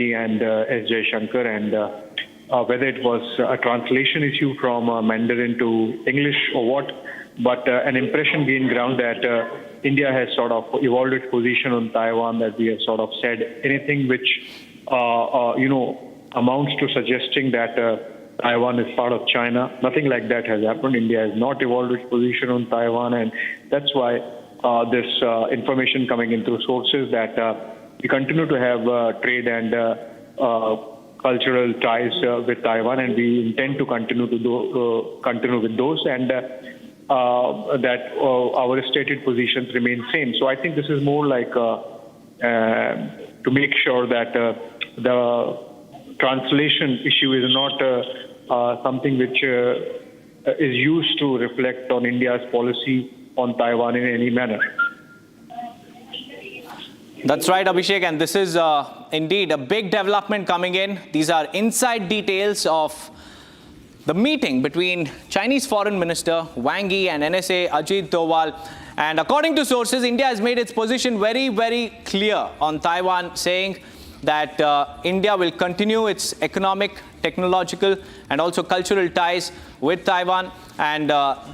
and S. Jaishankar, and whether it was a translation issue from Mandarin to English or what, but an impression gained ground that India has sort of evolved its position on Taiwan, that we have sort of said anything which, amounts to suggesting that Taiwan is part of China. Nothing like that has happened. India has not evolved its position on Taiwan, and that's why this information coming in through sources that we continue to have trade and cultural ties with Taiwan, and we intend to continue with those, and that our stated positions remain same. So I think this is more like to make sure that the translation issue is not something which is used to reflect on India's policy on Taiwan in any manner. That's right, Abhishek, and this is indeed a big development coming in. These are inside details of the meeting between Chinese Foreign Minister Wang Yi and NSA Ajit Doval. And according to sources, India has made its position very, very clear on Taiwan, saying that India will continue its economic, technological, and also cultural ties with Taiwan. And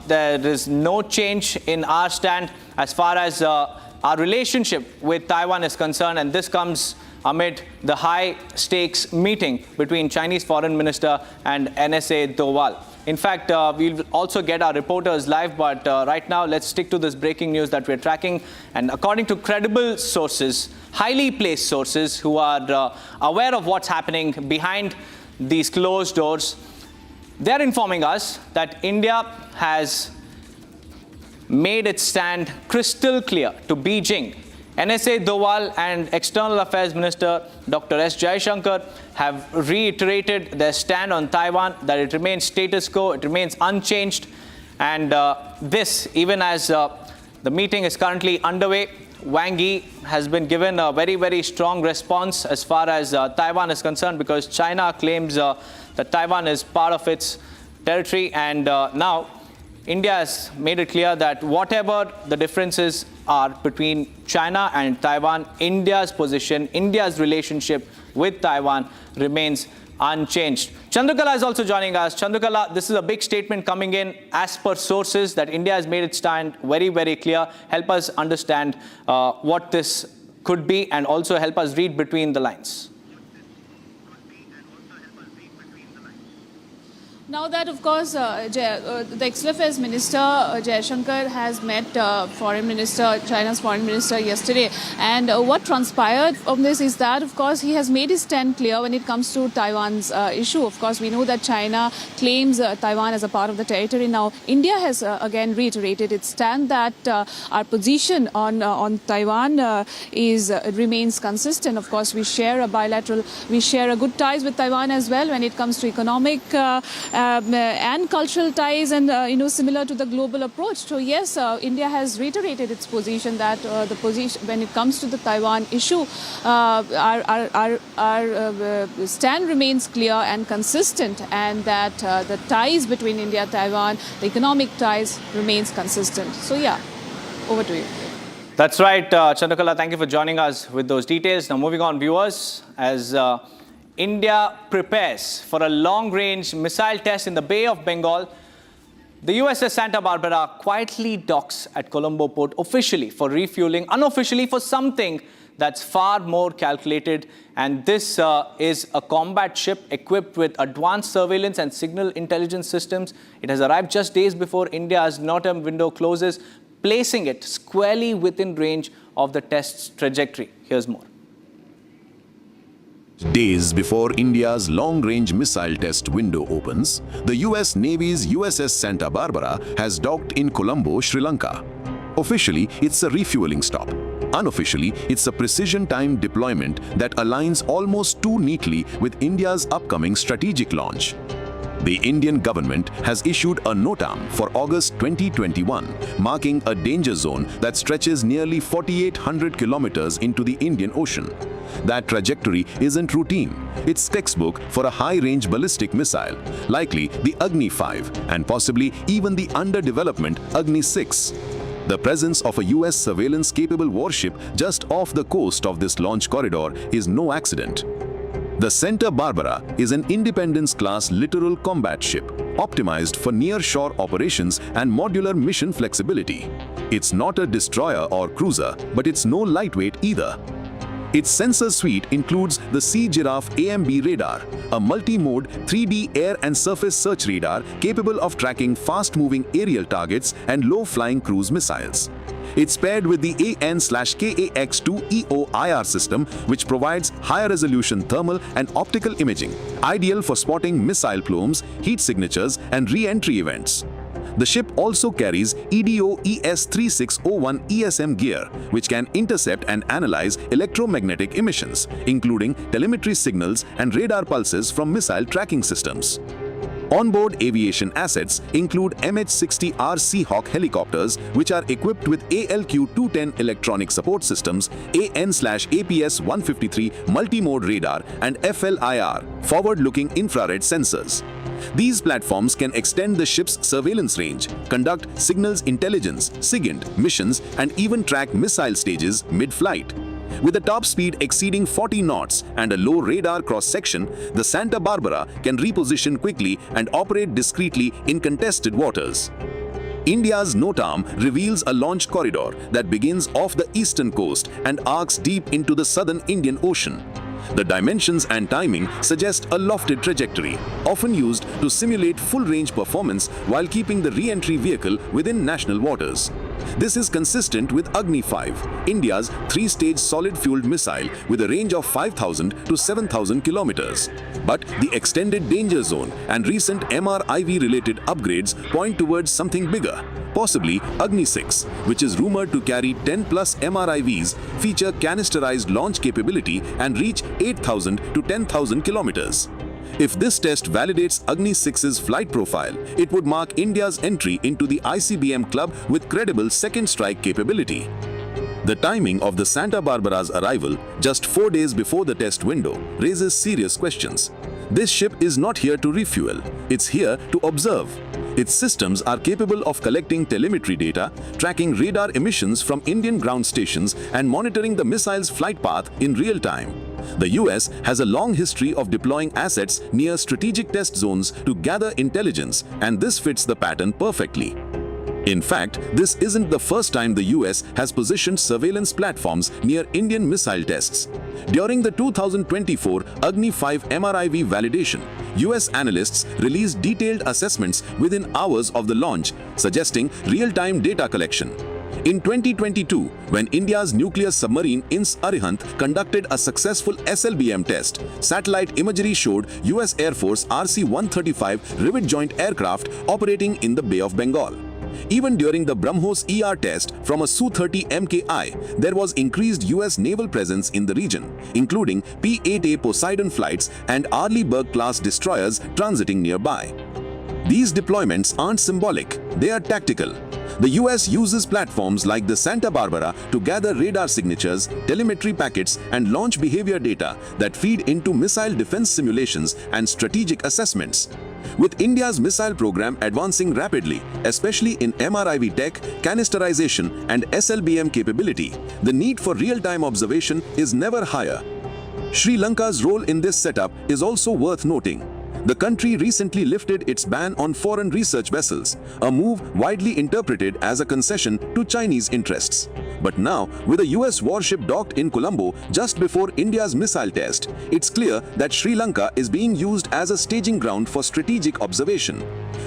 there is no change in our stand as far as our relationship with Taiwan is concerned, and this comes amid the high-stakes meeting between Chinese Foreign Minister and NSA Doval. In fact, we'll also get our reporters live, but right now, let's stick to this breaking news that we're tracking. And according to credible sources, highly placed sources who are aware of what's happening behind these closed doors, they're informing us that India has made its stand crystal clear to Beijing. NSA Doval and External Affairs Minister Dr. S. Jaishankar have reiterated their stand on Taiwan, that it remains status quo, it remains unchanged. And this, even as the meeting is currently underway, Wang Yi has been given a very, very strong response as far as Taiwan is concerned, because China claims that Taiwan is part of its territory. And now India has made it clear that whatever the differences are between China and Taiwan, India's position, India's relationship with Taiwan remains unchanged. Chandrakala is also joining us. Chandrakala, this is a big statement coming in as per sources that India has made its stand very, very clear. Help us understand what this could be, and also help us read between the lines. Now that, of course, the External Affairs Minister Jaishankar has met China's Foreign Minister yesterday, and what transpired from this is that, of course, he has made his stand clear when it comes to Taiwan's issue. Of course, we know that China claims Taiwan as a part of the territory. Now, India has again reiterated its stand that our position on Taiwan remains consistent. Of course, we share a good ties with Taiwan as well when it comes to economic and cultural ties, and similar to the global approach. So yes, India has reiterated its position that the position when it comes to the Taiwan issue, our stand remains clear and consistent, and that the ties between India and Taiwan, the economic ties, remains consistent. So yeah, over to you. That's right, Chandrakala. Thank you for joining us with those details. Now moving on, viewers, as India prepares for a long-range missile test in the Bay of Bengal, the USS Santa Barbara quietly docks at Colombo port officially for refueling, unofficially for something that's far more calculated. And this is a combat ship equipped with advanced surveillance and signal intelligence systems. It has arrived just days before India's NOTAM window closes, placing it squarely within range of the test's trajectory. Here's more. Days before India's long-range missile test window opens, the US Navy's USS Santa Barbara has docked in Colombo, Sri Lanka. Officially, it's a refueling stop. Unofficially, it's a precision-timed deployment that aligns almost too neatly with India's upcoming strategic launch. The Indian government has issued a NOTAM for August 2021, marking a danger zone that stretches nearly 4,800 kilometers into the Indian Ocean. That trajectory isn't routine. It's textbook for a high-range ballistic missile, likely the Agni 5 and possibly even the under-development Agni 6. The presence of a US surveillance-capable warship just off the coast of this launch corridor is no accident. The Santa Barbara is an Independence-class littoral combat ship, optimized for near-shore operations and modular mission flexibility. It's not a destroyer or cruiser, but it's no lightweight either. Its sensor suite includes the Sea Giraffe AMB radar, a multi-mode 3D air and surface search radar capable of tracking fast-moving aerial targets and low-flying cruise missiles. It's paired with the AN/KAX-2EO IR system, which provides higher-resolution thermal and optical imaging, ideal for spotting missile plumes, heat signatures, and re-entry events. The ship also carries EDO ES3601 ESM gear, which can intercept and analyze electromagnetic emissions, including telemetry signals and radar pulses from missile tracking systems. Onboard aviation assets include MH-60R Seahawk helicopters, which are equipped with ALQ-210 electronic support systems, AN/APS-153 multi-mode radar, and FLIR forward-looking infrared sensors. These platforms can extend the ship's surveillance range, conduct signals intelligence, SIGINT missions, and even track missile stages mid-flight. With a top speed exceeding 40 knots and a low radar cross-section, the Santa Barbara can reposition quickly and operate discreetly in contested waters. India's NOTAM reveals a launch corridor that begins off the eastern coast and arcs deep into the southern Indian Ocean. The dimensions and timing suggest a lofted trajectory, often used to simulate full-range performance while keeping the re-entry vehicle within national waters. This is consistent with Agni-5, India's three-stage solid-fueled missile with a range of 5,000 to 7,000 kilometers. But the extended danger zone and recent MRIV-related upgrades point towards something bigger, possibly Agni-6, which is rumored to carry 10-plus MRIVs, feature canisterized launch capability and reach 8,000 to 10,000 kilometers. If this test validates Agni-6's flight profile, it would mark India's entry into the ICBM club with credible second strike capability. The timing of the Santa Barbara's arrival, just 4 days before the test window, raises serious questions. This ship is not here to refuel, it's here to observe. Its systems are capable of collecting telemetry data, tracking radar emissions from Indian ground stations, and monitoring the missile's flight path in real time. The US has a long history of deploying assets near strategic test zones to gather intelligence, and this fits the pattern perfectly. In fact, this isn't the first time the US has positioned surveillance platforms near Indian missile tests. During the 2024 Agni-5 MRIV validation, US analysts released detailed assessments within hours of the launch, suggesting real-time data collection. In 2022, when India's nuclear submarine INS Arihant conducted a successful SLBM test, satellite imagery showed US Air Force RC-135 rivet joint aircraft operating in the Bay of Bengal. Even during the BrahMos ER test from a Su-30 MKI, there was increased US naval presence in the region, including P-8A Poseidon flights and Arleigh-Burke-class destroyers transiting nearby. These deployments aren't symbolic, they are tactical. The US uses platforms like the Santa Barbara to gather radar signatures, telemetry packets, and launch behavior data that feed into missile defense simulations and strategic assessments. With India's missile program advancing rapidly, especially in MRIV tech, canisterization, and SLBM capability, the need for real-time observation is never higher. Sri Lanka's role in this setup is also worth noting. The country recently lifted its ban on foreign research vessels, a move widely interpreted as a concession to Chinese interests. But now, with a US warship docked in Colombo just before India's missile test, it's clear that Sri Lanka is being used as a staging ground for strategic observation.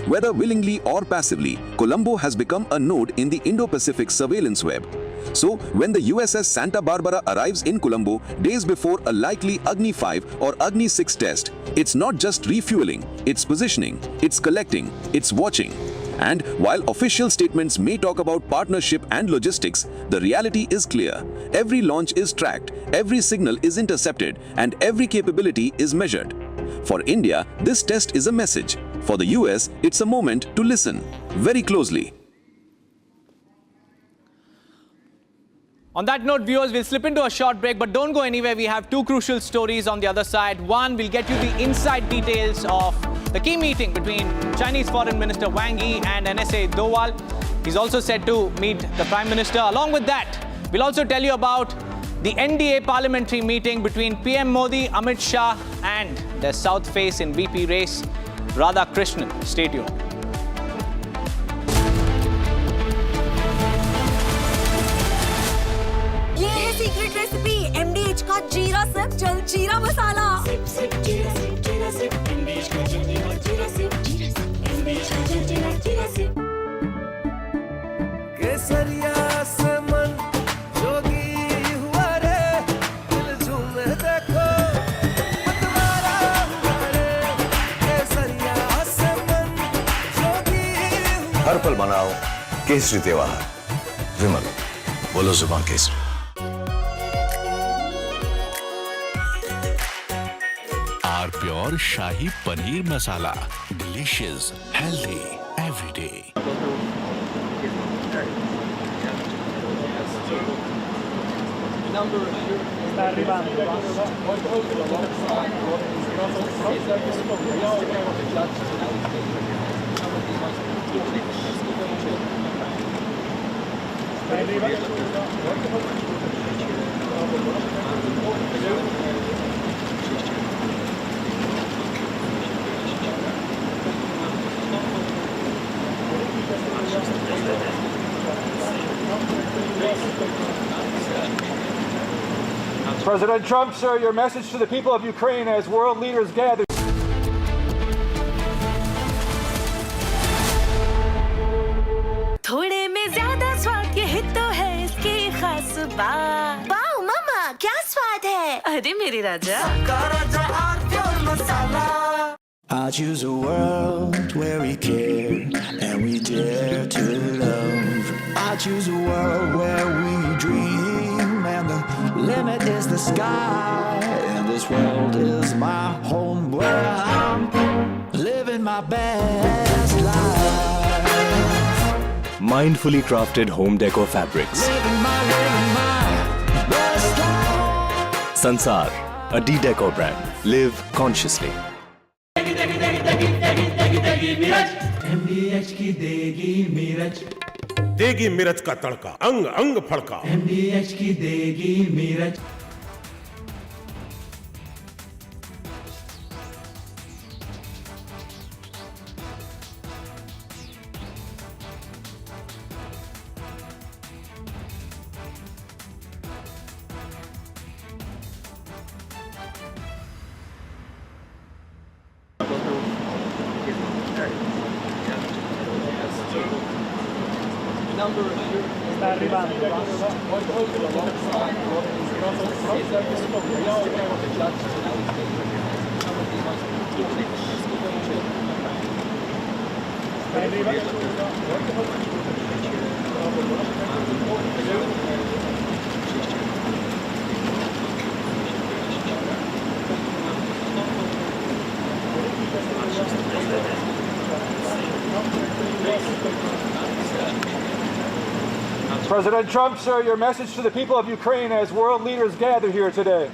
Whether willingly or passively, Colombo has become a node in the Indo-Pacific surveillance web. So, when the USS Santa Barbara arrives in Colombo days before a likely Agni-5 or Agni-6 test, it's not just refueling, it's positioning, it's collecting, it's watching. And while official statements may talk about partnership and logistics, the reality is clear. Every launch is tracked, every signal is intercepted, and every capability is measured. For India, this test is a message. For the US, it's a moment to listen very closely. On that note, viewers, we'll slip into a short break, but don't go anywhere. We have two crucial stories on the other side. One, we'll get you the inside details of the key meeting between Chinese Foreign Minister Wang Yi and NSA Dowal. He's also said to meet the Prime Minister. Along with that, we'll also tell you about the NDA parliamentary meeting between PM Modi, Amit Shah and their South face in VP race, Radha Krishnan. Stay tuned. ये है secret recipe MDH का जीरा SIP जल जीरा मसाला। SIP SIP जीरा SIP MDH का जल जीरा सिप MDH का जल जीरा सिप। केसरिया से मन जोगी हुआ रे, दिल झूमे देखो मतवारा हुआ रे। केसरिया से मन जोगी हुआ। हर पल मनाओ केसरी त्योहार। विमल, बोलो जुबान केसरी। Are pure shahi paneer masala, delicious, healthy every day. President Trump, sir, your message to the people of Ukraine as world leaders gather. थोड़े में ज्यादा स्वाद ये ही तो है इसकी खास बात। वाओ मामा, क्या स्वाद है? अरे मेरे राजा। I choose a world where we care and we dare to love. I choose a world where we dream and the limit is the sky. And this world is my home where I'm living my best life. Mindfully crafted home decor fabrics. Living my best life. Sansar, a D-Decor brand. Live consciously. MDH की देगी मीरज, देगी मिर्च का तड़का, अंग अंग फड़का। MDH की देगी Miraj. President Trump, sir, your message to the people of Ukraine as world leaders gather here today.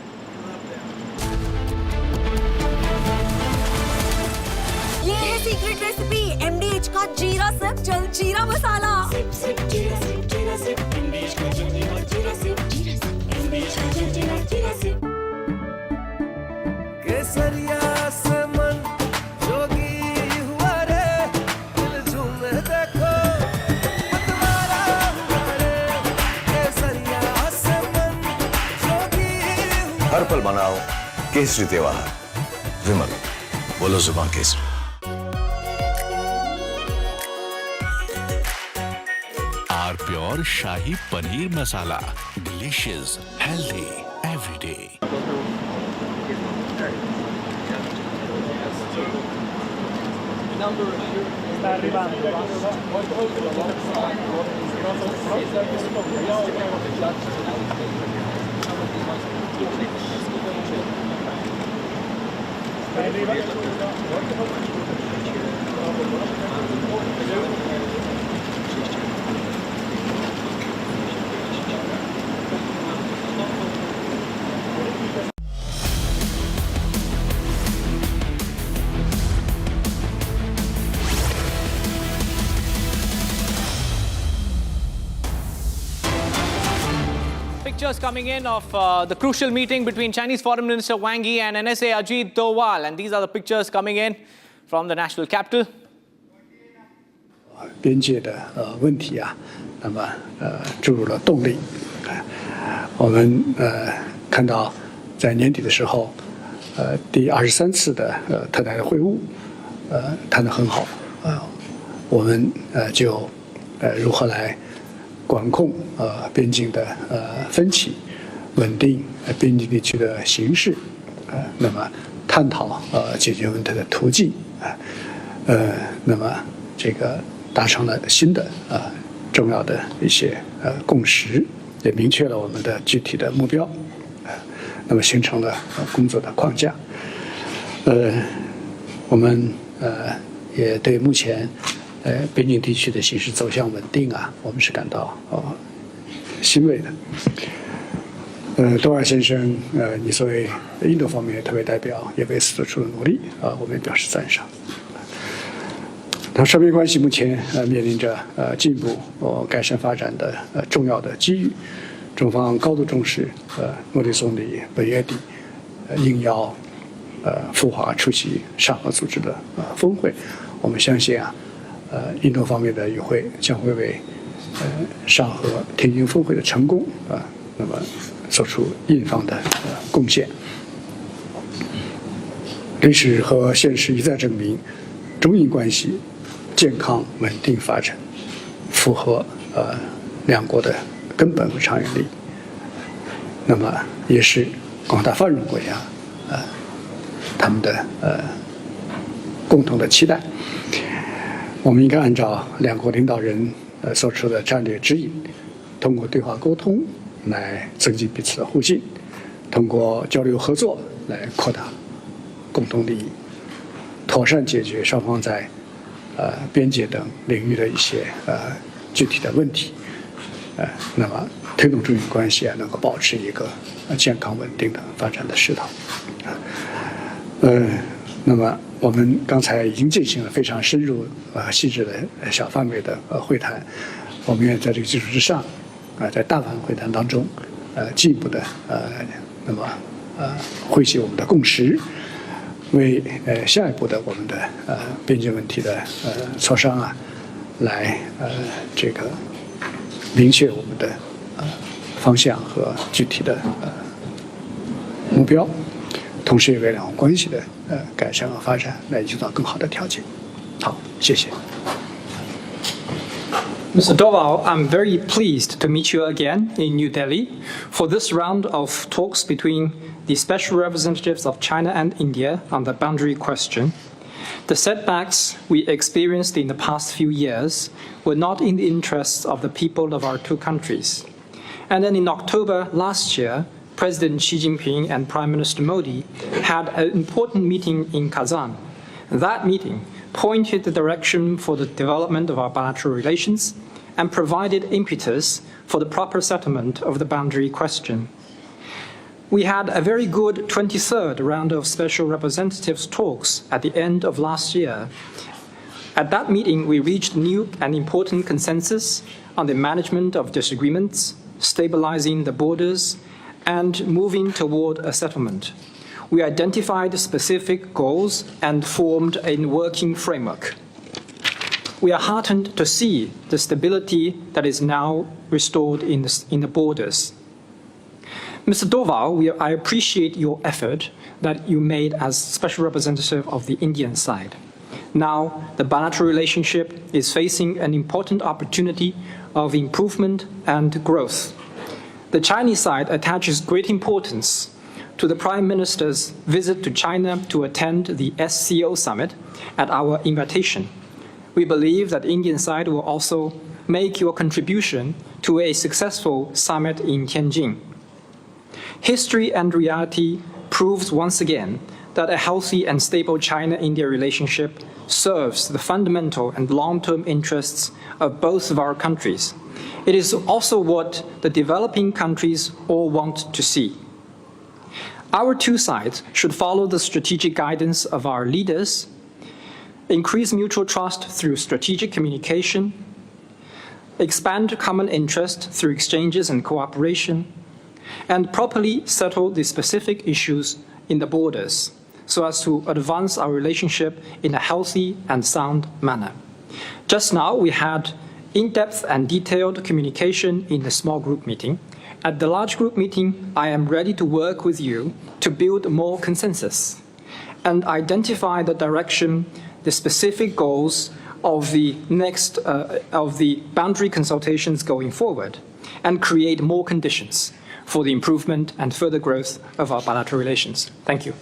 ये है सीक्रेट रेसिपी MDH का जीरा सिप जल जीरा मसाला। सिप सिप जीरा सिप MDH का जल जीरा सिप MDH का जल जीरा सिप। केसरिया से मन जोगी हुआ रे, दिल झूमे देखो मतवारा हुआ रे। केसरिया से मन जोगी हुआ। हर पल मनाओ केसरी त्योहार। विमल, बोलो जुबान केसरी। Are pure shahi paneer masala, delicious, healthy every day. pictures coming in of the crucial meeting between Chinese Foreign Minister Wang Yi and NSA Ajit Doval. And these are the pictures coming in from the national capital. 边界的问题啊，那么注入了动力。我们看到在年底的时候，第23次的特台的会晤，谈得很好。我们就如何来管控边境的分歧，稳定边境地区的形势，那么探讨解决问题的途径，那么这个达成了新的重要的一些共识，也明确了我们的具体的目标，那么形成了工作的框架。我们也对目前边境地区的形势走向稳定啊，我们是感到欣慰的。多尔先生，你作为印度方面特别代表，也为此做出了努力我们也表示赞赏。那双边关系目前面临着进一步改善发展的重要的机遇，中方高度重视莫迪总理本月底应邀赴华出席上合组织的峰会，我们相信啊，印度方面的与会将会为上合天津峰会的成功那么做出印方的贡献。历史和现实一再证明，中印关系健康稳定发展，符合两国的根本和长远利益，那么也是广大发展国家他们的共同的期待。我们应该按照两国领导人做出的战略指引，通过对话沟通来增进彼此的互信，通过交流合作来扩大共同利益，妥善解决双方在边界等领域的一些具体的问题，那么推动中印关系能够保持一个健康稳定的发展的势头。那么我们刚才已经进行了非常深入细致的小范围的会谈，我们愿在这个基础之上在大范围会谈当中进一步的那么汇集我们的共识，为下一步的我们的边界问题的磋商来这个明确我们的方向和具体的目标，同时也为两国关系的改善和发展来营造更好的条件。好，谢谢。Mr. Doval, I'm very pleased to meet you again in New Delhi for this round of talks between the special representatives of China and India on the boundary question. The setbacks we experienced in the past few years were not in the interests of the people of our two countries. And then in October last year, President Xi Jinping and Prime Minister Modi had an important meeting in Kazan. That meeting pointed the direction for the development of our bilateral relations and provided impetus for the proper settlement of the boundary question. We had a very good 23rd round of special representatives talks at the end of last year. At that meeting, we reached new and important consensus on the management of disagreements, stabilizing the borders, and moving toward a settlement. We identified specific goals and formed a working framework. We are heartened to see the stability that is now restored in the borders. Mr. Doval, I appreciate your effort that you made as special representative of the Indian side. Now, the bilateral relationship is facing an important opportunity of improvement and growth. The Chinese side attaches great importance to the Prime Minister's visit to China to attend the SCO summit at our invitation. We believe that the Indian side will also make your contribution to a successful summit in Tianjin. History and reality proves once again that a healthy and stable China-India relationship serves the fundamental and long-term interests of both of our countries. It is also what the developing countries all want to see. Our two sides should follow the strategic guidance of our leaders, increase mutual trust through strategic communication, expand common interest through exchanges and cooperation, and properly settle the specific issues in the borders so as to advance our relationship in a healthy and sound manner. Just now, we had in-depth and detailed communication in the small group meeting. At the large group meeting, I am ready to work with you to build more consensus and identify the direction, the specific goals of the next of the boundary consultations going forward, and create more conditions for the improvement and further growth of our bilateral relations. Thank you.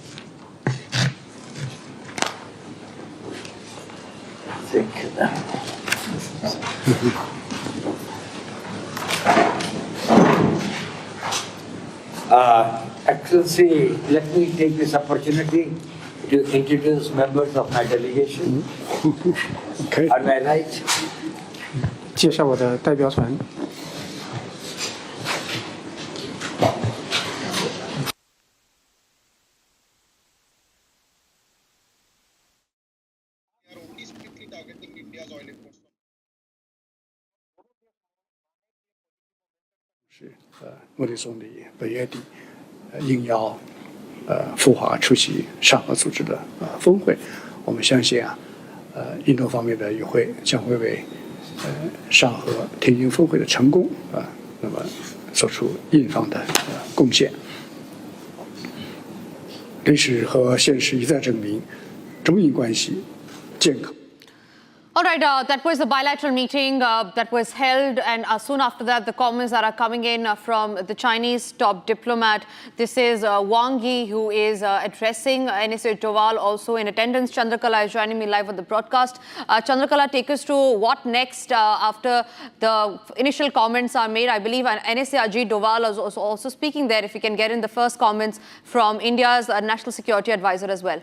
Thank you. Excellency, let me take this opportunity to introduce members of my delegation. Okay. On my right, 介绍我的代表团。莫迪总理本月底应邀赴华出席上合组织的峰会，我们相信印度方面的与会将会为上合天津峰会的成功那么做出印方的贡献。历史和现实一再证明，中印关系健康。 All right, that was the bilateral meeting that was held, and soon after that, the comments that are coming in from the Chinese top diplomat. This is Wang Yi, who is addressing NSA Doval, also in attendance. Chandrakala is joining me live on the broadcast. Chandrakala, take us to what next after the initial comments are made. I believe NSA Ajit Doval is also speaking there. If we can get in the first comments from India's National Security Advisor as well.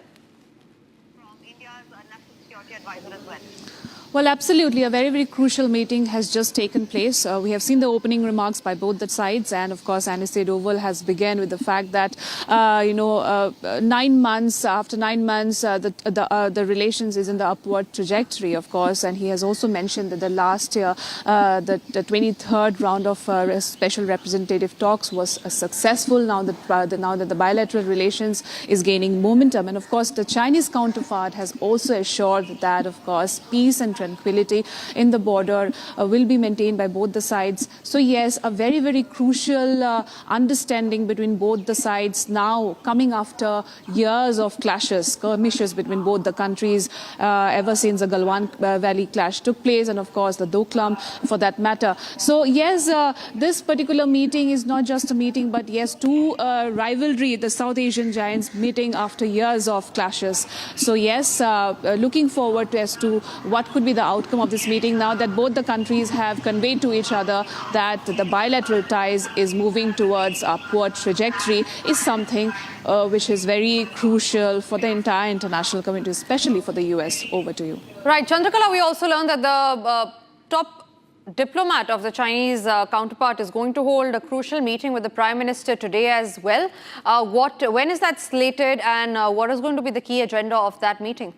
Well, absolutely. A very, very crucial meeting has just taken place. We have seen the opening remarks by both the sides. And of course, NSA Doval has begun with the fact that, 9 months, after 9 months, the relations is in the upward trajectory, of course. And he has also mentioned that the last year, the 23rd round of special representative talks was successful. Now that the bilateral relations is gaining momentum. And of course, the Chinese counterpart has also assured that, of course, peace and tranquility in the border will be maintained by both the sides. So yes, a very, very crucial understanding between both the sides now coming after years of clashes, skirmishes between both the countries ever since the Galwan Valley clash took place, and of course the Doklam for that matter. So yes, this particular meeting is not just a meeting, but yes, two rivalry, the South Asian giants meeting after years of clashes. So yes, looking forward as to what could be the outcome of this meeting now that both the countries have conveyed to each other that the bilateral ties is moving towards upward trajectory is something which is very crucial for the entire international community, especially for the US. Over to you. Right, Chandrakala, we also learned that the top diplomat of the Chinese counterpart is going to hold a crucial meeting with the Prime Minister today as well. When is that slated, and what is going to be the key agenda of that meeting?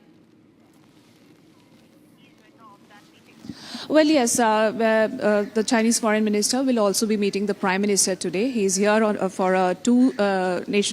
Well, yes, the Chinese foreign minister will also be meeting the Prime Minister today. He is here for a two-days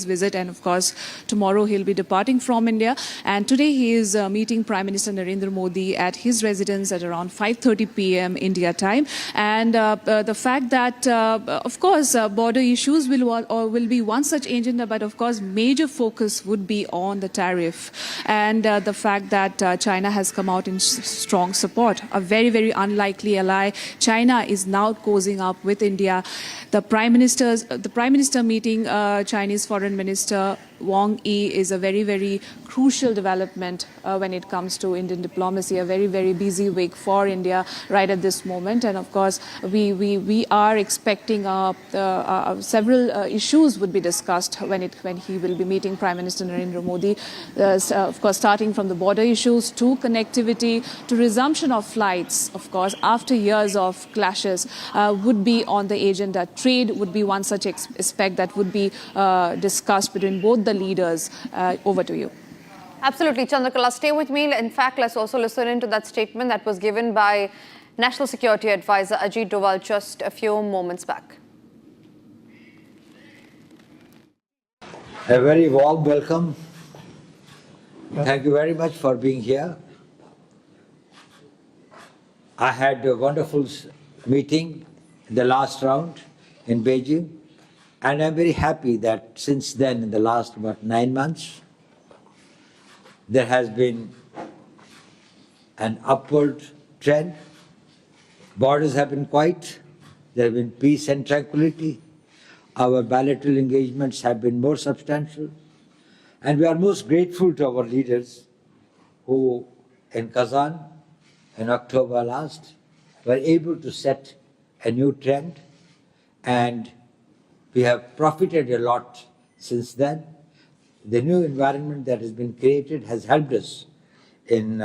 visit, and of course, tomorrow he'll be departing from India. And today he is meeting Prime Minister Narendra Modi at his residence at around 5:30 p.m. India time. And the fact that, of course, border issues will be one such agenda, but of course, major focus would be on the tariff and the fact that China has come out in strong support, a very, very unlikely ally. China is now cozying up with India. The Prime Minister meeting Chinese Foreign Minister Wang Yi is a very, very crucial development when it comes to Indian diplomacy, a very, very busy week for India right at this moment. And of course, we are expecting several issues would be discussed when he will be meeting Prime Minister Narendra Modi. Of course, starting from the border issues to connectivity to resumption of flights, of course, after years of clashes would be on the agenda. Trade would be one such aspect that would be discussed between both the leaders. Over to you. Absolutely, Chandrakala. Stay with me. In fact, let's also listen into that statement that was given by National Security Advisor Ajit Doval just a few moments back. A very warm welcome. Thank you very much for being here. I had a wonderful meeting in the last round in Beijing, and I'm very happy that since then, in the last about 9 months, there has been an upward trend. Borders have been quiet. There have been peace and tranquility. Our bilateral engagements have been more substantial. And we are most grateful to our leaders who, in Kazan, in October last, were able to set a new trend. And we have profited a lot since then. The new environment that has been created has helped us in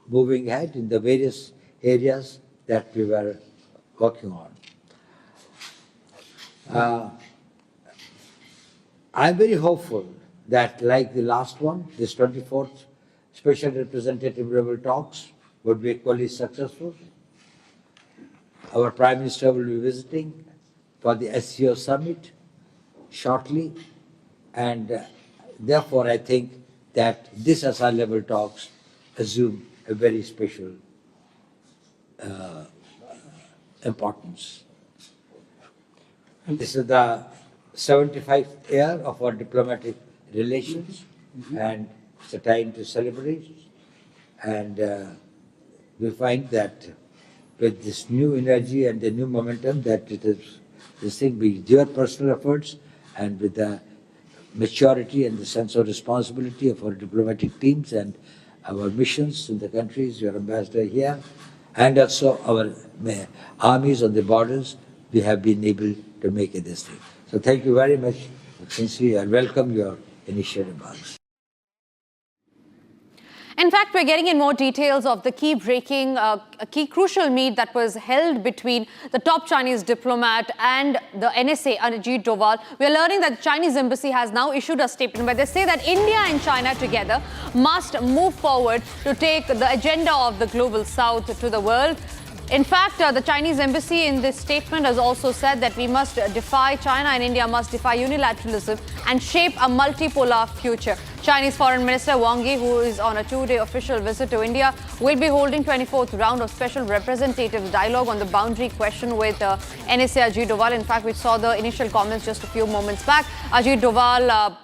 moving ahead in the various areas that we were working on. I'm very hopeful that, like the last one, this 24th Special Representative level talks would be equally successful. Our Prime Minister will be visiting for the SCO summit shortly, and therefore I think that this SR level talks assume a very special importance. This is the 75th year of our diplomatic relations, and it's a time to celebrate. And we find that with this new energy and the new momentum, that it is this thing with your personal efforts and with the maturity and the sense of responsibility of our diplomatic teams and our missions in the countries, your ambassador here, and also our armies on the borders, we have been able to make it this thing. So thank you very much, sincerely, and welcome your initial remarks. In fact, we're getting in more details of the key crucial meet that was held between the top Chinese diplomat and the NSA, Arnab Goswami. We're learning that the Chinese embassy has now issued a statement where they say that India and China together must move forward to take the agenda of the global south to the world. In fact, the Chinese embassy in this statement has also said that we must defy China and India must defy unilateralism and shape a multipolar future. Chinese Foreign Minister Wang Yi, who is on a 2-day official visit to India, will be holding 24th round of special representative dialogue on the boundary question with NSA Ajit Doval. In fact, we saw the initial comments just a few moments back. Ajit Doval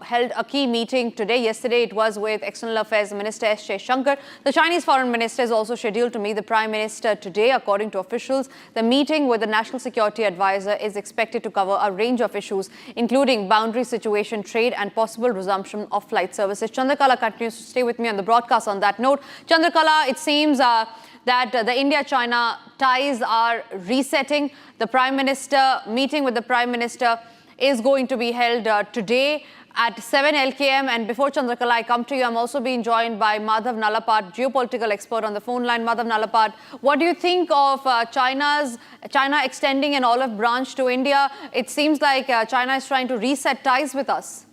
held a key meeting today. Yesterday, it was with External Affairs Minister S. Jaishankar. The Chinese Foreign Minister is also scheduled to meet the Prime Minister today, according to officials. The meeting with the National Security Advisor is expected to cover a range of issues, including boundary situation, trade, and possible resumption of flight services. Chandrakala continues to stay with me on the broadcast on that note. Chandrakala, it seems that the India-China ties are resetting. The Prime Minister meeting with the Prime Minister is going to be held today at 7 LKM. And before Chandrakala, I come to you, I'm also being joined by Madhav Nalapat, geopolitical expert on the phone line. Madhav Nalapat, what do you think of China extending an olive branch to India? It seems like China is trying to reset ties with us.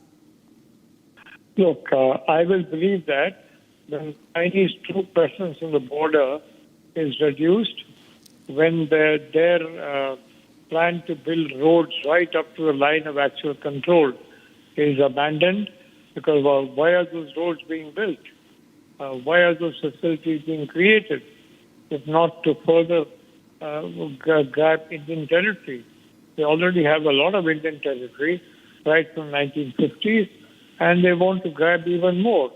Look, I will believe that when Chinese troop presence on the border is reduced, when their plan to build roads right up to the line of actual control is abandoned, because why are those roads being built? Why are those facilities being created? If not to further grab Indian territory. They already have a lot of Indian territory right from 1950s, and they want to grab even more.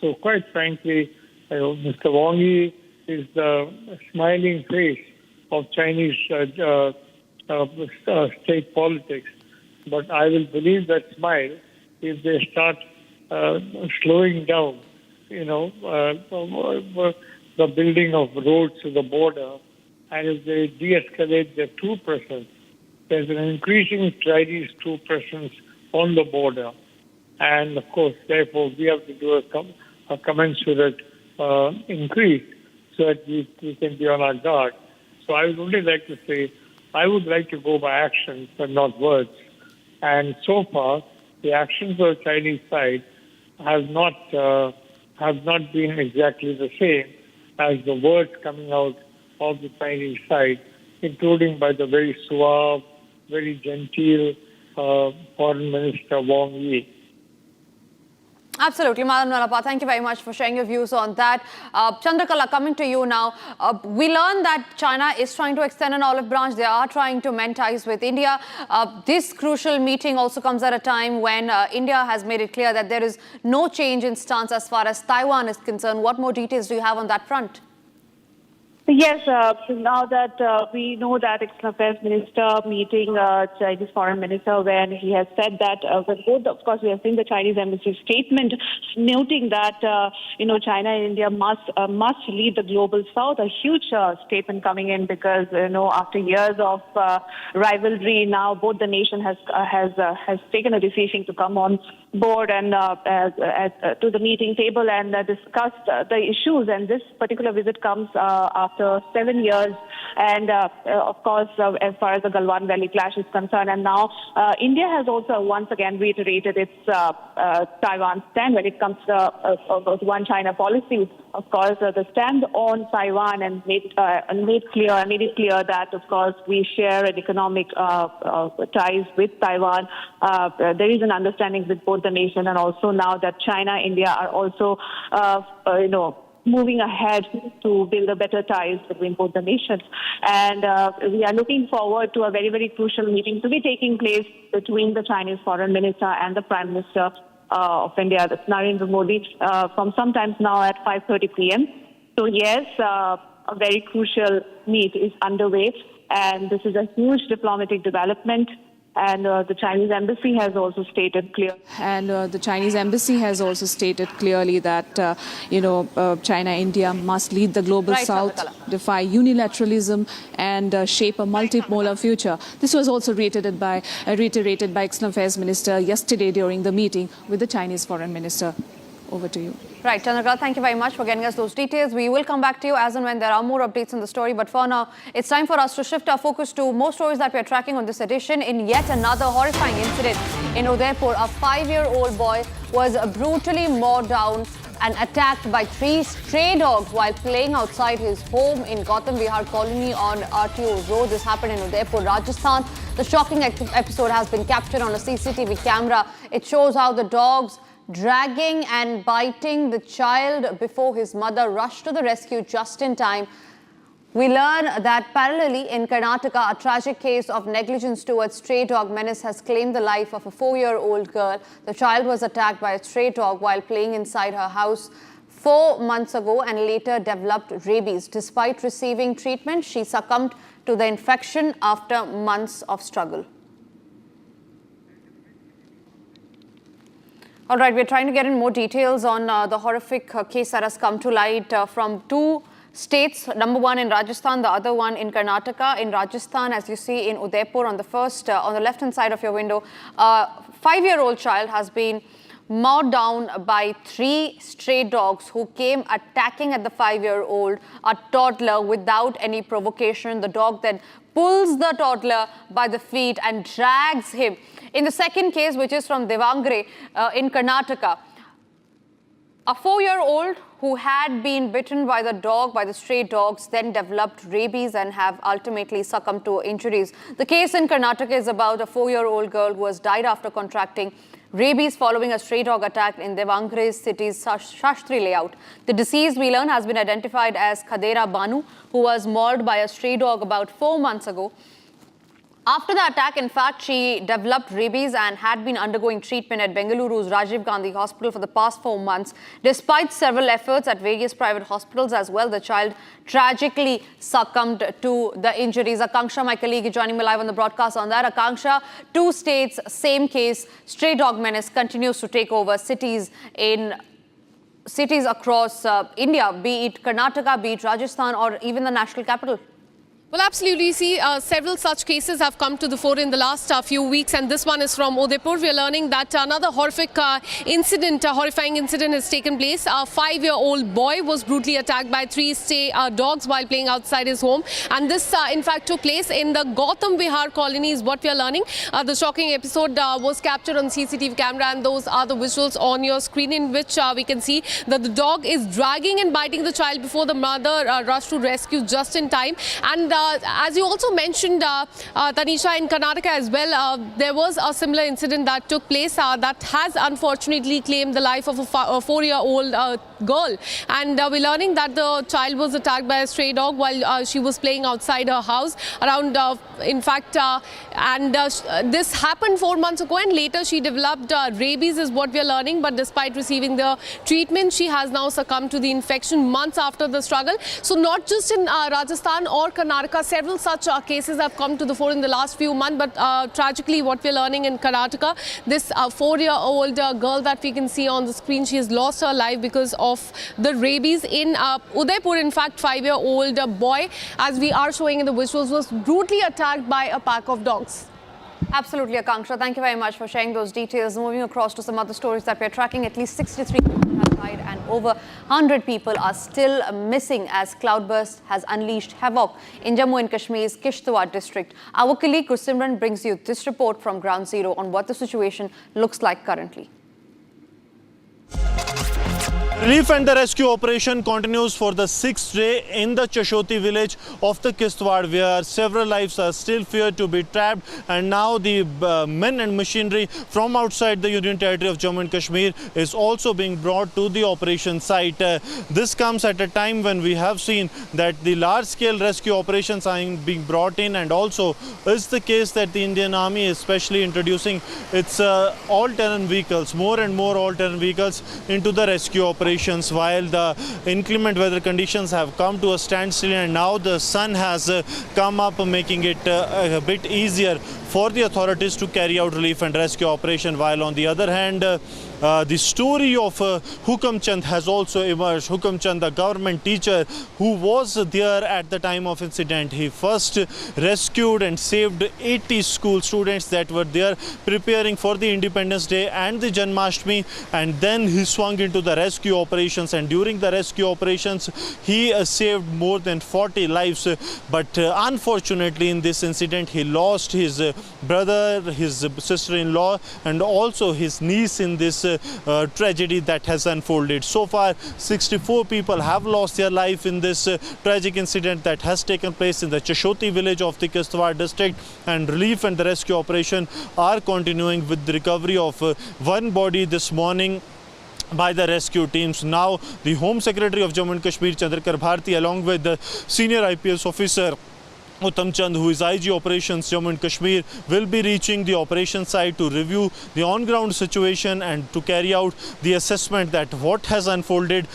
So quite frankly, Mr. Wang Yi is the smiling face of Chinese state politics. But I will believe that smile if they start slowing down, the building of roads to the border, and if they de-escalate their troop presence. There's an increasing Chinese troop presence on the border. And of course, therefore, we have to do a commensurate increase so that we can be on our guard. So I would only like to say, I would like to go by actions but not words. And so far, the actions of the Chinese side have not been exactly the same as the words coming out of the Chinese side, including by the very suave, very genteel Foreign Minister Wang Yi. Absolutely, Madam Nalapa. Thank you very much for sharing your views on that. Chandrakala, coming to you now. We learned that China is trying to extend an olive branch. They are trying to mend ties with India. This crucial meeting also comes at a time when India has made it clear that there is no change in stance as far as Taiwan is concerned. What more details do you have on that front? Yes, now that we know that External Affairs Minister meeting Chinese Foreign Minister, when he has said that, both, of course, we have seen the Chinese Embassy statement noting that, China and India must lead the global south. A huge statement coming in because, after years of rivalry, now both the nation has taken a decision to come on board and to the meeting table and discussed the issues. And this particular visit comes after 7 years, and of course, as far as the Galwan Valley clash is concerned. And now India has also once again reiterated its Taiwan stand when it comes to one China policy. Of course, the stand on Taiwan and made it clear that, of course, we share an economic ties with Taiwan. There is an understanding with both the nation, and also now that China and India are also, moving ahead to build a better ties between both the nations. And we are looking forward to a very, very crucial meeting to be taking place between the Chinese Foreign Minister and the Prime Minister of India, that's Narendra Modi, from sometimes now at 5:30 p.m. So yes, a very crucial meet is underway, and this is a huge diplomatic development. And the Chinese Embassy has also stated clearly. And the Chinese Embassy has also stated clearly that, China and India must lead the global south, defy unilateralism, and shape a multipolar future. This was also reiterated by External Affairs Minister yesterday during the meeting with the Chinese Foreign Minister. Over to you. Right, Chandrakala, thank you very much for getting us those details. We will come back to you as and when there are more updates in the story. But for now, it's time for us to shift our focus to more stories that we are tracking on this edition. In yet another horrifying incident in Udaipur, a 5-year-old boy was brutally mowed down and attacked by 3 stray dogs while playing outside his home in Gautam Vihar colony on RTO Road. This happened in Udaipur, Rajasthan. The shocking episode has been captured on a CCTV camera. It shows how the dogs dragging and biting the child before his mother rushed to the rescue just in time. We learn that parallelly in Karnataka, a tragic case of negligence towards stray dog menace has claimed the life of a 4-year-old girl. The child was attacked by a stray dog while playing inside her house 4 months ago and later developed rabies. Despite receiving treatment, she succumbed to the infection after months of struggle. All right, we're trying to get in more details on the horrific case that has come to light from 2 states, number one in Rajasthan, the other one in Karnataka. In Rajasthan, as you see in Udaipur on the first, on the left-hand side of your window, a 5-year-old child has been mowed down by 3 stray dogs who came attacking at the 5-year-old, a toddler, without any provocation. The dog then pulls the toddler by the feet and drags him. In the second case, which is from Devangre in Karnataka, a 4-year-old who had been bitten by the stray dogs, then developed rabies and have ultimately succumbed to injuries. The case in Karnataka is about a 4-year-old girl who has died after contracting rabies following a stray dog attack in Devangre's city's Shastri layout. The deceased, we learn, has been identified as Khadera Banu, who was mauled by a stray dog about 4 months ago. After the attack, in fact, she developed rabies and had been undergoing treatment at Bengaluru's Rajiv Gandhi Hospital for the past 4 months. Despite several efforts at various private hospitals as well, the child tragically succumbed to the injuries. Akanksha, my colleague, is joining me live on the broadcast on that. Akanksha, 2 states, same case, stray dog menace continues to take over cities across India, be it Karnataka, be it Rajasthan, or even the national capital. Well, absolutely. See, several such cases have come to the fore in the last few weeks, and this one is from Udaipur. We are learning that another horrific horrifying incident has taken place. A 5-year-old boy was brutally attacked by 3 stray dogs while playing outside his home. And this, in fact, took place in the Gautam Vihar colony is what we are learning. The shocking episode was captured on CCTV camera, and those are the visuals on your screen in which we can see that the dog is dragging and biting the child before the mother rushed to rescue just in time. And as you also mentioned, Tanisha, in Karnataka as well, there was a similar incident that took place that has unfortunately claimed the life of a 4-year-old girl. And we're learning that the child was attacked by a stray dog while she was playing outside her house around, this happened 4 months ago, and later she developed rabies is what we're learning. But despite receiving the treatment, she has now succumbed to the infection months after the struggle. So not just in Rajasthan or Karnataka, several such cases have come to the fore in the last few months. But tragically, what we're learning in Karnataka, this 4-year-old girl that we can see on the screen, she has lost her life because of the rabies. In Udaipur, in fact, 5-year-old boy, as we are showing in the visuals, was brutally attacked by a pack of dogs. Absolutely, Akanksha. Thank you very much for sharing those details. Moving across to some other stories that we're tracking, at least 63 people have died and over 100 people are still missing as cloudburst has unleashed havoc in Jammu and Kashmir's Kishtwar district. Our colleague Gusimran brings you this report from Ground Zero on what the situation looks like currently. Relief and the rescue operation continues for the 6th day in the Chashoti village of the Kishtwar, where several lives are still feared to be trapped, and now the men and machinery from outside the Union Territory of Jammu and Kashmir is also being brought to the operation site. This comes at a time when we have seen that the large-scale rescue operations are being brought in, and also is the case that the Indian Army is especially introducing its all-terrain vehicles, more and more all-terrain vehicles into the rescue operations, while the inclement weather conditions have come to a standstill, and now the sun has come up, making it a bit easier for the authorities to carry out relief and rescue operation. While on the other hand, the story of Hukam Chand has also emerged. Hukam Chand, the government teacher who was there at the time of incident, he first rescued and saved 80 school students that were there preparing for the Independence Day and the Janmashtami, and then he swung into the rescue operations, and during the rescue operations he saved more than 40 lives. But unfortunately in this incident he lost his brother, his sister-in-law, and also his niece in this tragedy that has unfolded. So far 64 people have lost their life in this tragic incident that has taken place in the Chashoti village of the Kishtwar district, and relief and the rescue operation are continuing with the recovery of one body this morning by the rescue teams. Now the Home Secretary of Jammu and Kashmir, Chandrakar Bharti, along with the senior IPS officer Uttam Chand, who is IG Operations Jammu and Kashmir, will be reaching the operation site to review the on-ground situation and to carry out the assessment that what has unfolded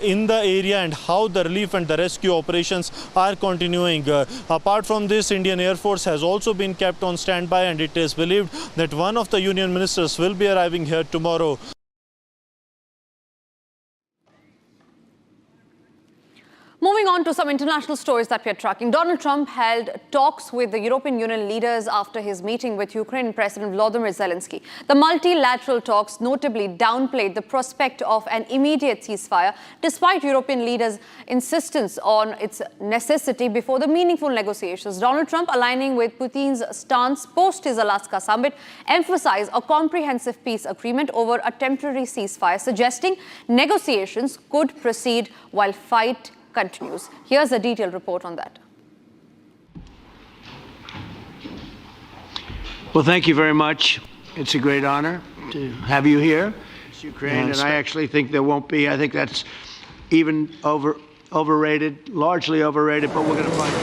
in the area and how the relief and the rescue operations are continuing. Apart from this, Indian Air Force has also been kept on standby, and it is believed that one of the union ministers will be arriving here tomorrow. Moving on to some international stories that we are tracking. Donald Trump held talks with the European Union leaders after his meeting with Ukraine President Volodymyr Zelensky. The multilateral talks notably downplayed the prospect of an immediate ceasefire, despite European leaders' insistence on its necessity before the meaningful negotiations. Donald Trump, aligning with Putin's stance post his Alaska summit, emphasized a comprehensive peace agreement over a temporary ceasefire, suggesting negotiations could proceed while fight continues. Here's a detailed report on that. Well, thank you very much. It's a great honor to have you here. It's Ukraine, and I actually think there won't be. I think that's even overrated, largely overrated, but we're going to find out.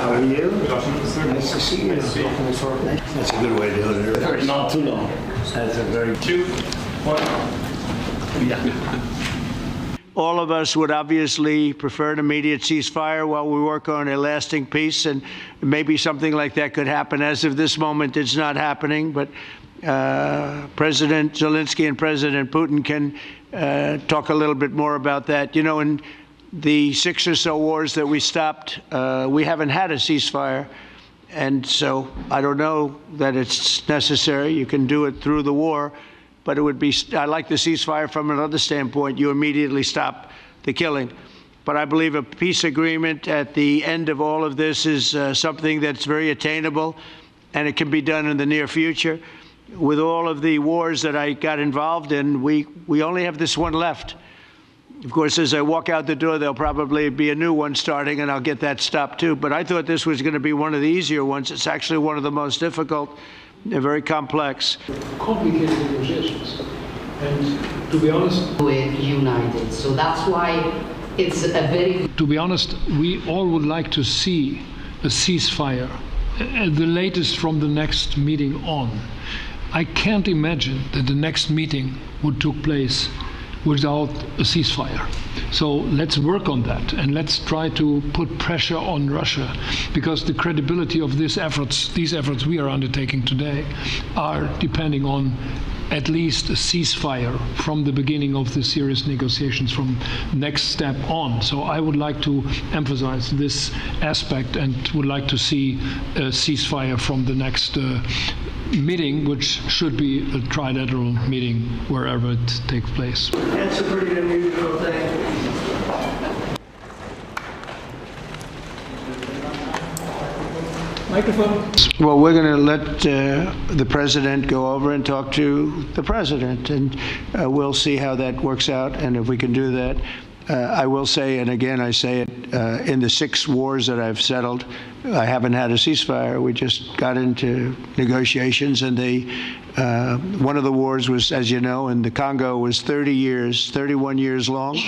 How are you? Nice to see you. That's a good way to do it. Not too long. That's a very 2, 1. Yeah. All of us would obviously prefer an immediate ceasefire while we work on a lasting peace, and maybe something like that could happen. As of this moment, it's not happening, but President Zelensky and President Putin can talk a little bit more about that. You know, in the 6 or so wars that we stopped, we haven't had a ceasefire. And so I don't know that it's necessary. You can do it through the war, but it would be, I like the ceasefire from another standpoint. You immediately stop the killing. But I believe a peace agreement at the end of all of this is something that's very attainable, and it can be done in the near future. With all of the wars that I got involved in, we only have this one left. Of course, as I walk out the door, there'll probably be a new one starting, and I'll get that stopped too. But I thought this was going to be one of the easier ones. It's actually one of the most difficult. They're very complex. Complicated negotiations. And to be honest, we're united. So that's why it's a very... To be honest, we all would like to see a ceasefire, at the latest from the next meeting on. I can't imagine that the next meeting would take place without a ceasefire. So let's work on that, and let's try to put pressure on Russia, because the credibility of these efforts we are undertaking today are depending on at least a ceasefire from the beginning of the serious negotiations from next step on. So I would like to emphasize this aspect and would like to see a ceasefire from the next meeting, which should be a trilateral meeting wherever it takes place. That's a pretty unusual thing. Microphone. Well, we're going to let the president go over and talk to the president, and we'll see how that works out, and if we can do that. I will say, and again I say it, in the 6 wars that I've settled, I haven't had a ceasefire. We just got into negotiations, and one of the wars was, as you know, in the Congo was 31 years long.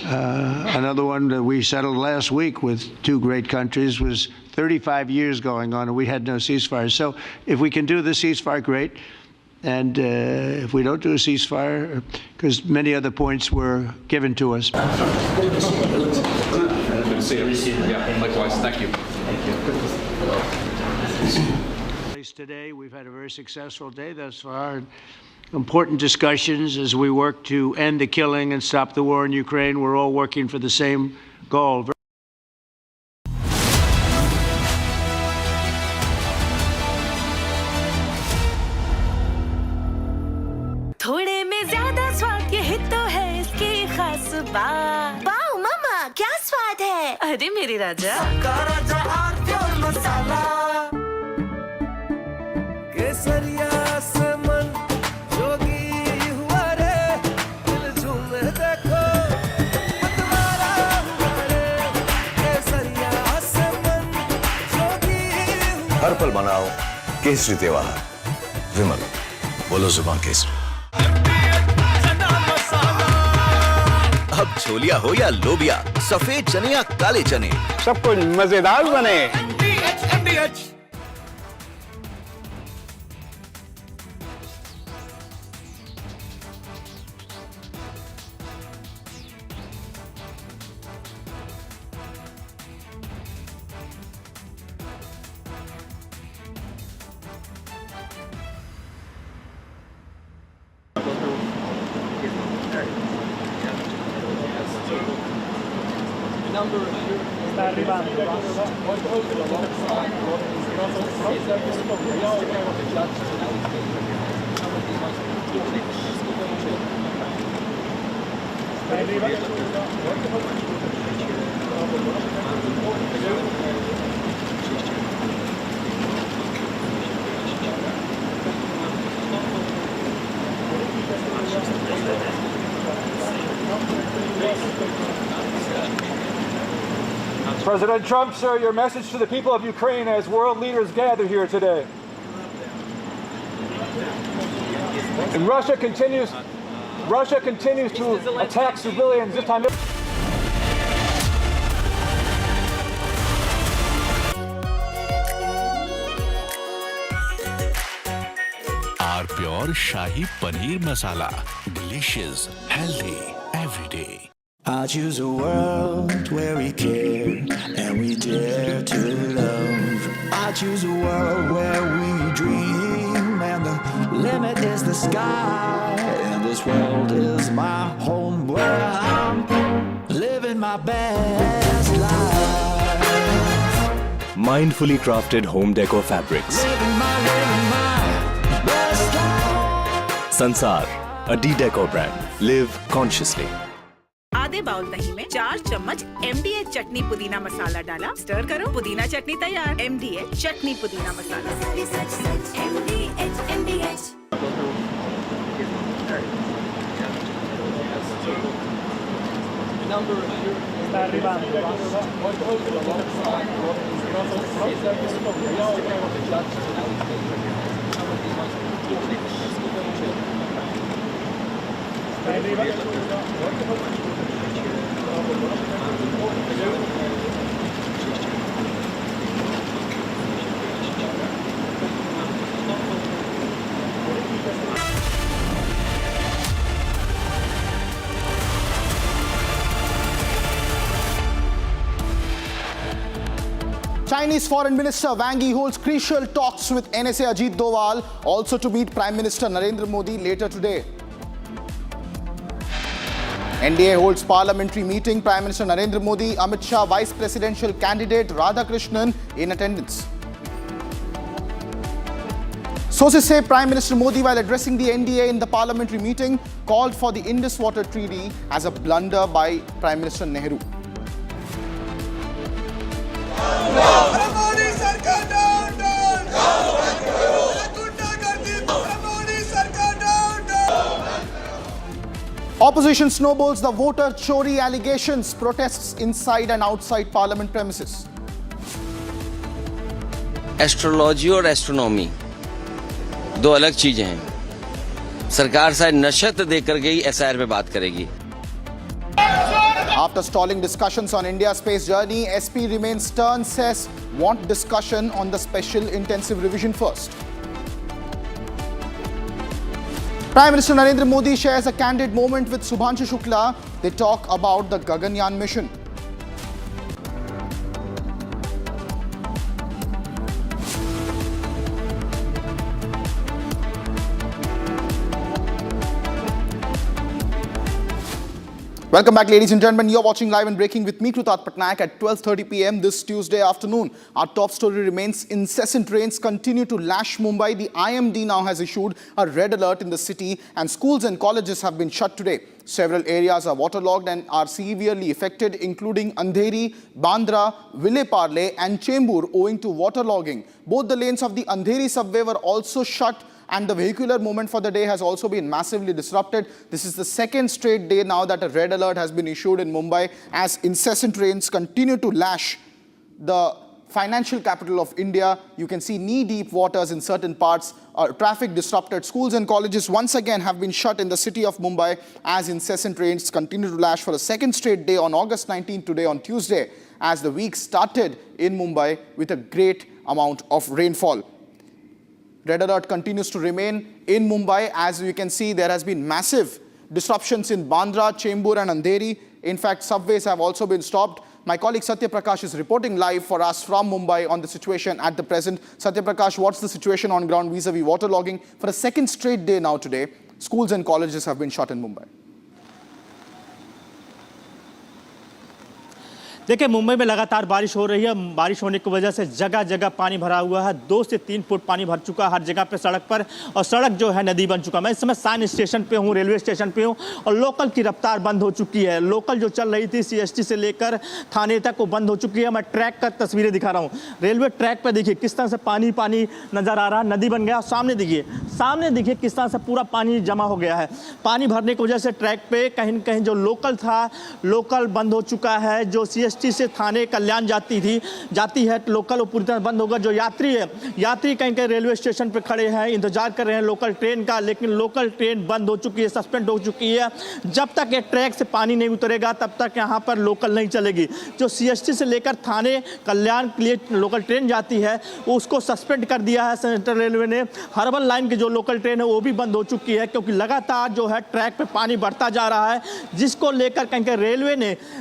Another one that we settled last week with 2 great countries was 35 years going on, and we had no ceasefire. So if we can do the ceasefire, great. And if we don't do a ceasefire, because many other points were given to us. Likewise, thank you. Today, we've had a very successful day thus far. Important discussions as we work to end the killing and stop the war in Ukraine. We're all working for the same goal. थोड़े में ज्यादा स्वाद ये ही तो है इसकी खास बात। वाओ मामा, क्या स्वाद है? अरे मेरे राजा। राजा और प्योर मसाला। केसरिया से मन जोगी हुआ रे, दिल झूमे देखो मतवारा हुआ रे। केसरिया से मन जोगी हुआ। हर पल मनाओ केसरी त्योहार। विमल, बोलो जुबान केसरी। अब छोलिया हो या लोबिया, सफेद चने या काले चने, सब कुछ मजेदार बने। Sta arrivando. President Trump, sir, your message to the people of Ukraine as world leaders gather here today. And Russia continues to attack civilians, this time. Our pure Shahi Paneer Masala. Delicious, healthy, every day. I choose a world where we care and we dare to love. I choose a world where we dream and the limit is the sky. And this world is my home where I'm living my best life. Mindfully crafted home decor fabrics. Living my best life. Sansar, a D-Decor brand. Live consciously. आधे bowl दही में 4 चम्मच MDH चटनी पुदीना मसाला डाला, stir करो, पुदीना चटनी तैयार। MDH चटनी पुदीना मसाला। MDH। Chinese Foreign Minister Wang Yi holds crucial talks with NSA Ajit Doval, also to meet Prime Minister Narendra Modi later today. NDA holds parliamentary meeting. Prime Minister Narendra Modi, Amit Shah, Vice Presidential candidate Radhakrishnan in attendance. Sources say Prime Minister Modi, while addressing the NDA in the parliamentary meeting, called for the Indus Water Treaty as a blunder by Prime Minister Nehru. Opposition snowballs the voter chori allegations, protests inside and outside parliament premises. Astrology और astronomy दो अलग चीजें हैं। सरकार शायद नशत देकर गई SIR पे बात करेगी। After stalling discussions on India's space journey, SP remains stern, says want discussion on the special intensive revision first. Prime Minister Narendra Modi shares a candid moment with Subhanshu Shukla. They talk about the Gaganyaan mission. Welcome back, ladies and gentlemen. You're watching Live and Breaking with me, Uttar at 12:30 p.m. this Tuesday afternoon. Our top story remains incessant rains continue to lash Mumbai. The IMD now has issued a red alert in the city and schools and colleges have been shut today. Several areas are waterlogged and are severely affected, including Andheri, Bandra, Ville Parle and Chembur owing to waterlogging. Both the lanes of the Andheri subway were also shut, and the vehicular movement for the day has also been massively disrupted. This is the second straight day now that a red alert has been issued in Mumbai as incessant rains continue to lash the financial capital of India. You can see knee-deep waters in certain parts. Traffic disrupted. Schools and colleges once again have been shut in the city of Mumbai as incessant rains continue to lash for a second straight day on August 19 today on Tuesday, as the week started in Mumbai with a great amount of rainfall. Red alert continues to remain in Mumbai. As you can see, there has been massive disruptions in Bandra, Chembur and Andheri. In fact, subways have also been stopped. My colleague Satya Prakash is reporting live for us from Mumbai on the situation at the present. Satya Prakash, what's the situation on ground vis-a-vis waterlogging? For a second straight day now today, schools and colleges have been shut in Mumbai. देखिए, मुंबई में लगातार बारिश हो रही है। बारिश होने की वजह से जगह जगह पानी भरा हुआ है। 2 से 3 फुट पानी भर चुका है हर जगह पे सड़क पर, और सड़क जो है नदी बन चुका है। मैं इस समय साइन स्टेशन पे हूँ, रेलवे स्टेशन पे हूँ, और लोकल की रफ्तार बंद हो चुकी है। लोकल जो चल रही थी सीएसटी से लेकर थाने तक वो बंद हो चुकी है। मैं ट्रैक का तस्वीरें दिखा रहा हूँ। रेलवे ट्रैक पर देखिए किस तरह से पानी पानी नजर आ रहा है, नदी बन गया। सामने देखिए किस तरह से पूरा पानी जमा हो गया है। पानी भरने की वजह से ट्रैक पे कहीं न कहीं जो लोकल था, लोकल बंद हो चुका है। जो सीएसटी से थाने कल्याण जाती है लोकल, वो पूरी तरह बंद होगा। जो यात्री कहीं कहीं रेलवे स्टेशन पे खड़े हैं, इंतजार कर रहे हैं लोकल ट्रेन का, लेकिन लोकल ट्रेन बंद हो चुकी है, सस्पेंड हो चुकी है। जब तक ये ट्रैक से पानी नहीं उतरेगा तब तक यहाँ पर लोकल नहीं चलेगी। जो सीएसटी से लेकर थाने कल्याण के लिए लोकल ट्रेन जाती है उसको सस्पेंड कर दिया है सेंट्रल रेलवे ने। हर्बल लाइन की जो लोकल ट्रेन है वो भी बंद हो चुकी है, क्योंकि लगातार जो है ट्रैक पे पानी बढ़ता जा रहा है, जिसको लेकर कहीं कहीं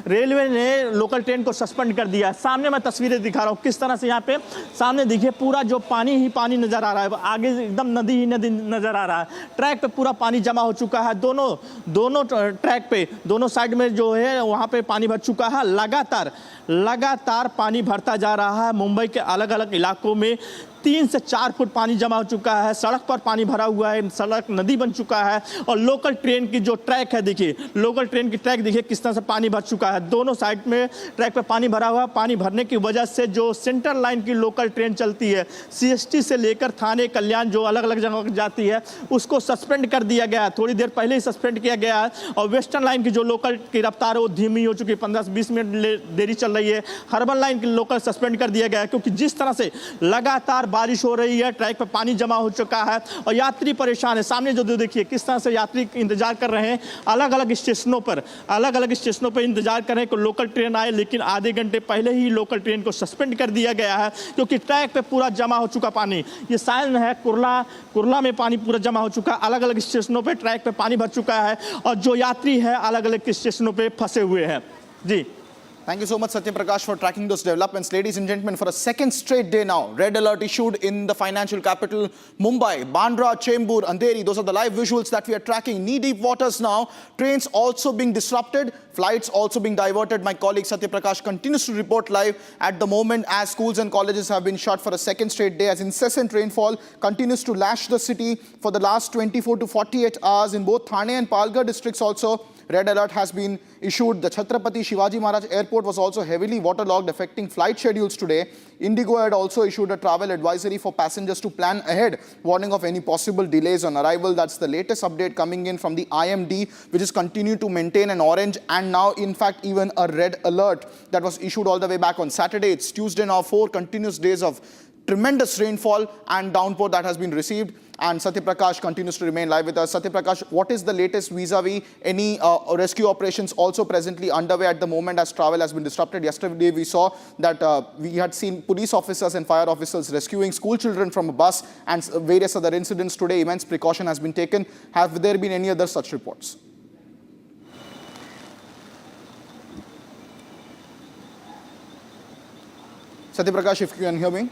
रेलवे ने लोकल ट्रेन को सस्पेंड कर दिया है। सामने मैं तस्वीरें दिखा रहा हूँ किस तरह से यहाँ पे सामने देखिए पूरा जो पानी ही पानी नजर आ रहा है, आगे एकदम नदी ही नदी नजर आ रहा है। ट्रैक पे पूरा पानी जमा हो चुका है। दोनों ट्रैक पे दोनों साइड में जो है वहाँ पे पानी भर चुका है। लगातार लगातार पानी भरता जा रहा है। मुंबई के अलग अलग इलाकों में 3 से 4 फुट पानी जमा हो चुका है। सड़क पर पानी भरा हुआ है, सड़क नदी बन चुका है। और लोकल ट्रेन की जो ट्रैक है, देखिए लोकल ट्रेन की ट्रैक देखिए किस तरह से पानी भर चुका है। दोनों साइड में ट्रैक पे पानी भरा हुआ है। पानी भरने की वजह से जो सेंट्रल लाइन की लोकल ट्रेन चलती है CST से लेकर थाने कल्याण जो अलग अलग जगह जाती है उसको सस्पेंड कर दिया गया है। थोड़ी देर पहले ही सस्पेंड किया गया है। और वेस्टर्न लाइन की जो लोकल की रफ्तार है वो धीमी हो चुकी है, 15 से 20 मिनट देरी चल रही है। अर्बन लाइन की लोकल सस्पेंड कर दिया गया है क्योंकि जिस तरह से लगातार बारिश हो रही है, ट्रैक पर पानी जमा हो चुका है और यात्री परेशान है। सामने जो देखिए किस तरह से यात्री इंतजार कर रहे हैं, अलग अलग स्टेशनों पर इंतजार कर रहे हैं कि लोकल ट्रेन आए, लेकिन आधे घंटे पहले ही लोकल ट्रेन को सस्पेंड कर दिया गया है क्योंकि ट्रैक पे पूरा जमा हो चुका पानी। ये साइन है कुर्ला में पानी पूरा जमा हो चुका है। अलग अलग स्टेशनों पे ट्रैक पे पानी भर चुका है और जो यात्री है अलग अलग स्टेशनों पे फंसे हुए हैं। जी, Thank you so much, Satya Prakash, for tracking those developments. Ladies and gentlemen, for a second straight day now, red alert issued in the financial capital, Mumbai, Bandra, Chembur, Andheri. Those are the live visuals that we are tracking. Knee-deep waters now. Trains also being disrupted. Flights also being diverted. My colleague Satya Prakash continues to report live at the moment as schools and colleges have been shut for a second straight day as incessant rainfall continues to lash the city for the last 24 to 48 hours in both Thane and Palghar districts also. Red alert has been issued. The Chhatrapati Shivaji Maharaj Airport was also heavily waterlogged, affecting flight schedules today. Indigo had also issued a travel advisory for passengers to plan ahead, warning of any possible delays on arrival. That's the latest update coming in from the IMD, which is continuing to maintain an orange and now, in fact, even a red alert that was issued all the way back on Saturday. It's Tuesday now, 4 continuous days of tremendous rainfall and downpour that has been received. And Satya Prakash continues to remain live with us. Satya Prakash, what is the latest vis-a-vis any rescue operations also presently underway at the moment as travel has been disrupted? Yesterday we saw that we had seen police officers and fire officers rescuing school children from a bus and various other incidents. Today immense precaution has been taken. Have there been any other such reports? Satya Prakash, if you can hear me.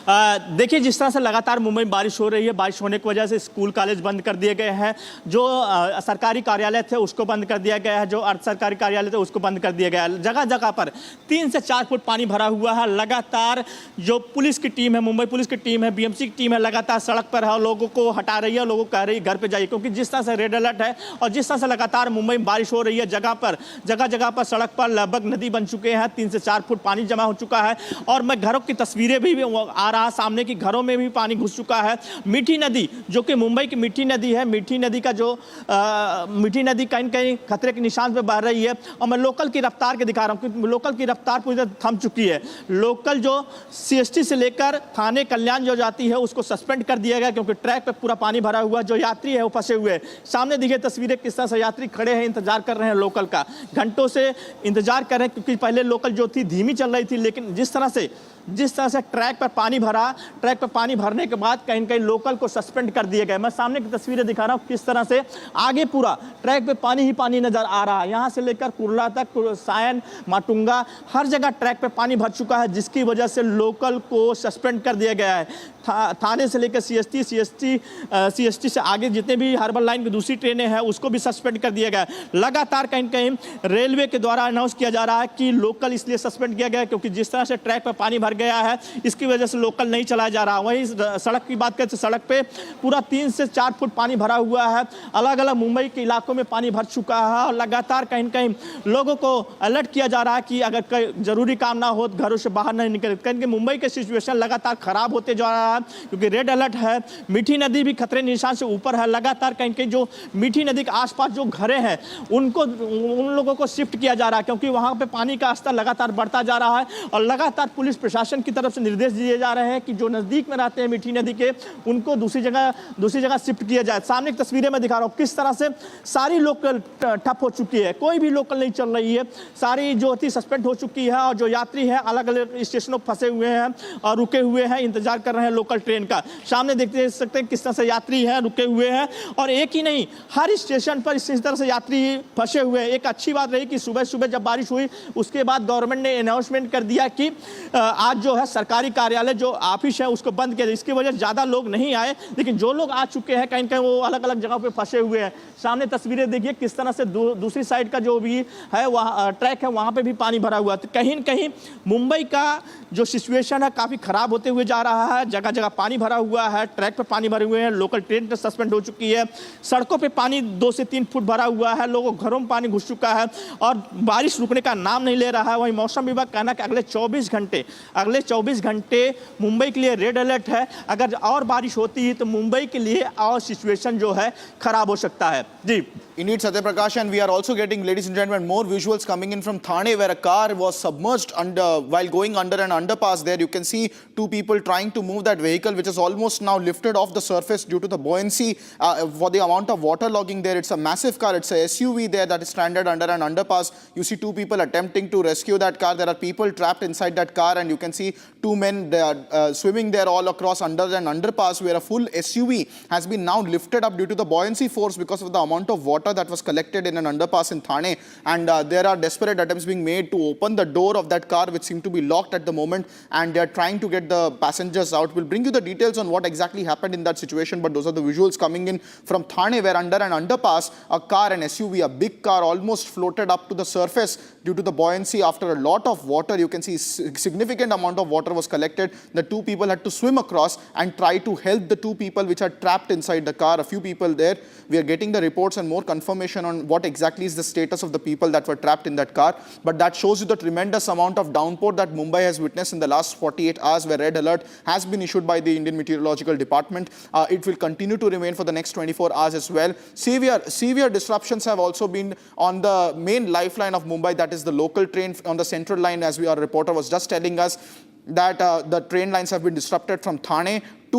देखिए जिस तरह से लगातार मुंबई में बारिश हो रही है, बारिश होने की वजह से स्कूल कॉलेज बंद कर दिए गए हैं। जो सरकारी कार्यालय थे उसको बंद कर दिया गया है, जो अर्ध सरकारी कार्यालय थे उसको बंद कर दिया गया है। जगह जगह पर 3 से 4 फुट पानी भरा हुआ है। लगातार जो पुलिस की टीम है, मुंबई पुलिस की टीम है, BMC की टीम है, लगातार सड़क पर है, लोगों को हटा रही है, लोगों को कह रही है घर पर जाइए, क्योंकि जिस तरह से रेड अलर्ट है और जिस तरह से लगातार मुंबई में बारिश हो रही है, जगह जगह पर सड़क पर लगभग नदी बन चुके हैं। 3 से 4 फुट पानी जमा हो चुका है और मैं घरों की तस्वीरें भी आ सामने की घरों में भी पानी घुस चुका है। मीठी नदी जो कि मुंबई की मीठी नदी है, मीठी नदी का जो मीठी नदी कहीं कहीं खतरे के निशान पे बह रही है। और मैं लोकल की रफ्तार के दिखा रहा हूँ कि लोकल की रफ्तार पूरी तरह थम चुकी है। लोकल जो CST से लेकर थाने कल्याण जो जाती है उसको सस्पेंड कर दिया गया क्योंकि ट्रैक पे पूरा पानी भरा हुआ है। जो यात्री है वो फंसे हुए हैं। सामने देखिए तस्वीरें किस तरह से यात्री खड़े हैं, इंतजार कर रहे हैं लोकल का, घंटों से इंतजार कर रहे हैं क्योंकि पहले लोकल जो थी धीमी चल रही थी, लेकिन जिस तरह से ट्रैक पर पानी भरा, ट्रैक पर पानी भरने के बाद कहीं न कहीं लोकल को सस्पेंड कर दिए गए। मैं सामने की तस्वीरें दिखा रहा हूँ किस तरह से आगे पूरा ट्रैक पे पानी ही पानी नजर आ रहा है। यहाँ से लेकर कुर्ला तक, सायन, माटुंगा, हर जगह ट्रैक पे पानी भर चुका है, जिसकी वजह से लोकल को सस्पेंड कर दिया गया है। थाने से लेकर CST से आगे जितने भी अर्बन लाइन की दूसरी ट्रेनें हैं उसको भी सस्पेंड कर दिया गया है। लगातार कहीं कहीं रेलवे के द्वारा अनाउंस किया जा रहा है कि लोकल इसलिए सस्पेंड किया गया है क्योंकि जिस तरह से ट्रैक पर पानी भर गया है इसकी वजह से लोकल नहीं चलाया जा रहा। वहीं सड़क की बात करें तो सड़क पे पूरा 3 से 4 फुट पानी भरा हुआ है। अलग अलग मुंबई के इलाकों में पानी भर चुका है और लगातार कहीं कहीं लोगों को अलर्ट किया जा रहा है कि अगर जरूरी काम ना हो तो घरों से बाहर नहीं निकले। कहीं मुंबई की सिचुएशन लगातार खराब होते जा रहा है क्योंकि रेड अलर्ट है। मीठी नदी भी खतरे निशान से ऊपर है। लगातार कहीं कहीं जो मीठी नदी के आसपास जो घरें हैं उन लोगों को शिफ्ट किया जा रहा है क्योंकि वहां पे पानी का स्तर लगातार बढ़ता जा रहा है और लगातार पुलिस प्रशासन की तरफ से निर्देश दिए जा रहे हैं कि जो नजदीक में रहते हैं मीठी नदी के उनको दूसरी जगह शिफ्ट किया जाए। सामने की तस्वीरें में दिखा रहा हूँ किस तरह से सारी लोकल ठप हो चुकी है, कोई भी लोकल नहीं चल रही है, सारी जो थी सस्पेंड हो चुकी है और जो यात्री है अलग अलग स्टेशनों पर फंसे हुए हैं और रुके हुए हैं, इंतजार कर रहे हैं लोकल ट्रेन का। सामने देख सकते हैं किस तरह से यात्री हैं, रुके हुए हैं और एक ही नहीं हर स्टेशन पर इस तरह से यात्री फंसे हुए हैं। एक अच्छी बात रही कि सुबह जब बारिश हुई उसके बाद गवर्नमेंट ने अनाउंसमेंट कर दिया कि आज जो है सरकारी कार्यालय जो जो ऑफिस है उसको बंद किया, इसकी वजह से ज़्यादा लोग नहीं आए, लेकिन जो लोग आ चुके हैं कहीं कहीं वो अलग अलग जगह पे फंसे हुए हैं। सामने तस्वीरें देखिए किस तरह से दूसरी साइड का जो भी है वहाँ ट्रैक है वहाँ पे भी पानी भरा हुआ है। तो कहीं न कहीं मुंबई का जो सिचुएशन है काफ़ी ख़राब होते हुए जा रहा है। जगह जगह पानी भरा हुआ है, ट्रैक पे पानी भरे हुए हैं, लोकल ट्रेन सस्पेंड हो चुकी है, सड़कों पे पानी 2 से 3 फुट भरा हुआ है, लोगों के घरों में पानी घुस चुका है और बारिश रुकने का नाम नहीं ले रहा है। वहीं मौसम विभाग कहना कि अगले 24 घंटे मुंबई के लिए रेड अलर्ट है। अगर और बारिश होती है तो मुंबई के लिए और सिचुएशन जो है खराब हो सकता है। जी Indeed, Satya Prakash, and we are also getting, ladies and gentlemen, more visuals coming in from Thane, where a car was submerged while going under an underpass. There you can see 2 people trying to move that vehicle, which is almost now lifted off the surface due to the buoyancy for the amount of water logging there. It's a massive car. It's a SUV there that is stranded under an underpass. You see 2 people attempting to rescue that car. There are people trapped inside that car, and you can see 2 men swimming there all across under an underpass, where a full SUV has been now lifted up due to the buoyancy force because of the amount of water that was collected in an underpass in Thane. And there are desperate attempts being made to open the door of that car, which seem to be locked at the moment, and they are trying to get the passengers out. We'll bring you the details on what exactly happened in that situation, but those are the visuals coming in from Thane, where under an underpass, a car, an SUV, a big car, almost floated up to the surface due to the buoyancy. After a lot of water, you can see significant amount of water was collected. The 2 people had to swim across and try to help the 2 people which are trapped inside the car. A few people there. We are getting the reports and more confirmation on what exactly is the status of the people that were trapped in that car. But that shows you the tremendous amount of downpour that Mumbai has witnessed in the last 48 hours, where red alert has been issued by the Indian Meteorological Department. It will continue to remain for the next 24 hours as well. Severe disruptions have also been on the main lifeline of Mumbai, that is the local train on the central line, as our reporter was just telling us, that the train lines have been disrupted from Thane to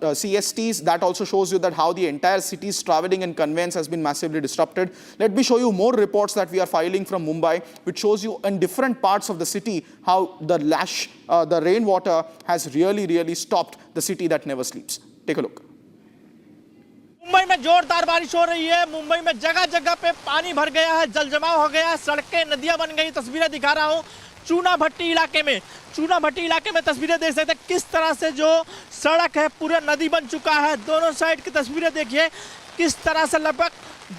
CSTs. That also shows you that how the entire city's traveling and conveyance has been massively disrupted. Let me show you more reports that we are filing from Mumbai, which shows you in different parts of the city how the rainwater has really stopped the city that never sleeps. Take a look. Mumbai में जोरदार बारिश हो रही है। मुंबई में जगह जगह पे पानी भर गया है, जल जमाव हो गया है, सड़कें नदियां बन गई। तस्वीरें दिखा रहा हूँ चूना भट्टी इलाके में तस्वीरें देख सकते हैं किस तरह से जो सड़क है पूरा नदी बन चुका है। दोनों साइड की तस्वीरें देखिए किस तरह से लगभग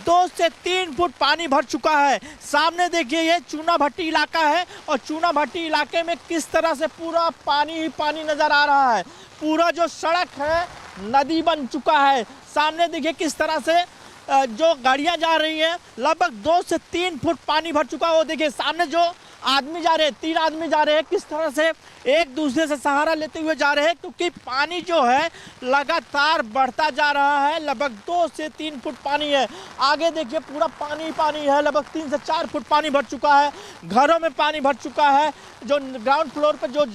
2 से 3 फुट पानी भर चुका है। सामने देखिए ये चूना भट्टी इलाका है और चूना भट्टी इलाके में किस तरह से पूरा पानी ही पानी नजर आ रहा है। पूरा जो सड़क है नदी बन चुका है। सामने देखिए किस तरह से जो गाड़ियां जा रही हैं लगभग 2 से 3 फुट पानी भर चुका है। वो देखिए सामने जो आदमी जा रहे हैं, 3 आदमी जा रहे हैं, किस तरह से एक दूसरे से सहारा लेते हुए जा रहे हैं, क्योंकि पानी जो है लगातार बढ़ता जा रहा है। लगभग 2 से 3 फुट पानी है। आगे देखिए पूरा पानी है, लगभग 3 से 4 फुट पानी भर चुका है। घरों में पानी भर चुका है। जो ग्राउंड फ्लोर पर जो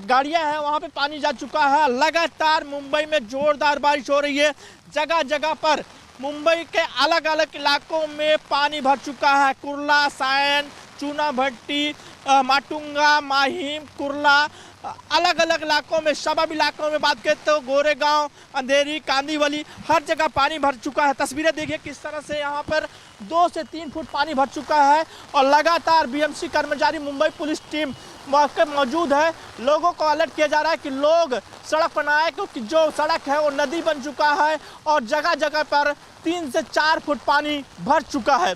गाड़ियां हैं वहां पे पानी जा चुका है। लगातार मुंबई में जोरदार बारिश हो रही है। जगह जगह पर मुंबई के अलग अलग इलाकों में पानी भर चुका है। कुर्ला, सायन, चूना भट्टी, माटुंगा, माहिम, कुर्ला, अलग अलग इलाकों में, सब इलाकों में बात करें तो गोरेगांव, अंधेरी, कांदीवली, हर जगह पानी भर चुका है। तस्वीरें देखिए किस तरह से यहाँ पर 2 से 3 फुट पानी भर चुका है और लगातार बीएमसी कर्मचारी, मुंबई पुलिस टीम मौके मौजूद है। लोगों को अलर्ट किया जा रहा है कि लोग सड़क पर ना आए, क्योंकि जो सड़क है वो नदी बन चुका है और जगह जगह पर 3 से 4 फुट पानी भर चुका है।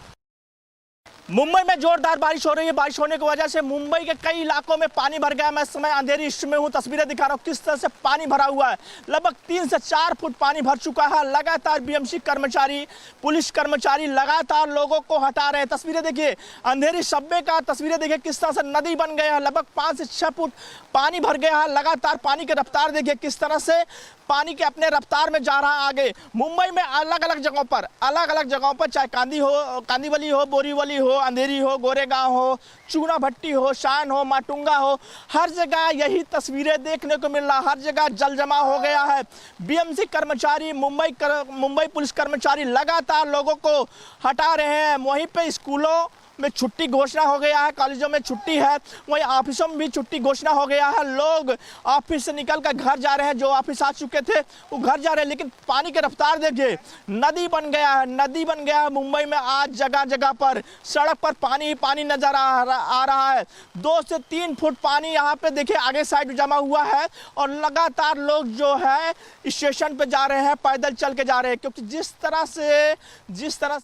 मुंबई में जोरदार बारिश हो रही है। बारिश होने की वजह से मुंबई के कई इलाकों में पानी भर गया। मैं इस समय अंधेरी इश्क में हूँ, तस्वीरें दिखा रहा हूँ किस तरह से पानी भरा हुआ है। लगभग 3 से 4 फुट पानी भर चुका है। लगातार बीएमसी कर्मचारी, पुलिस कर्मचारी लगातार लोगों को हटा रहे हैं। तस्वीरें देखिए अंधेरी सब्बे का, तस्वीरें देखिए किस तरह से नदी बन गया है। लगभग 5 से 6 फुट पानी भर गया है। लगातार पानी की रफ्तार देखिए किस तरह से पानी के अपने रफ्तार में जा रहा है आगे। मुंबई में अलग अलग जगहों पर चाहे कांदीवली हो, बोरीवली हो, अंधेरी हो, गोरेगांव हो, चूना भट्टी हो, शान हो, माटुंगा हो, हर जगह यही तस्वीरें देखने को मिल रहा। हर जगह जल जमाव हो गया है। बीएमसी कर्मचारी, मुंबई पुलिस कर्मचारी लगातार लोगों को हटा रहे हैं। वहीं पे स्कूलों में छुट्टी घोषणा हो गया है, कॉलेजों में छुट्टी है, वहीं ऑफिसों में भी छुट्टी घोषणा हो गया है। लोग ऑफिस से निकल कर घर जा रहे हैं, जो ऑफिस आ चुके थे वो घर जा रहे हैं। लेकिन पानी की रफ्तार देखिए, नदी बन गया है, नदी बन गया है मुंबई में। आज जगह जगह पर सड़क पर पानी ही पानी नजर आ रहा है। 2 से 3 फुट पानी यहाँ पे देखिए आगे साइड जमा हुआ है और लगातार लोग जो है स्टेशन पे जा रहे हैं, पैदल चल के जा रहे हैं, क्योंकि जिस तरह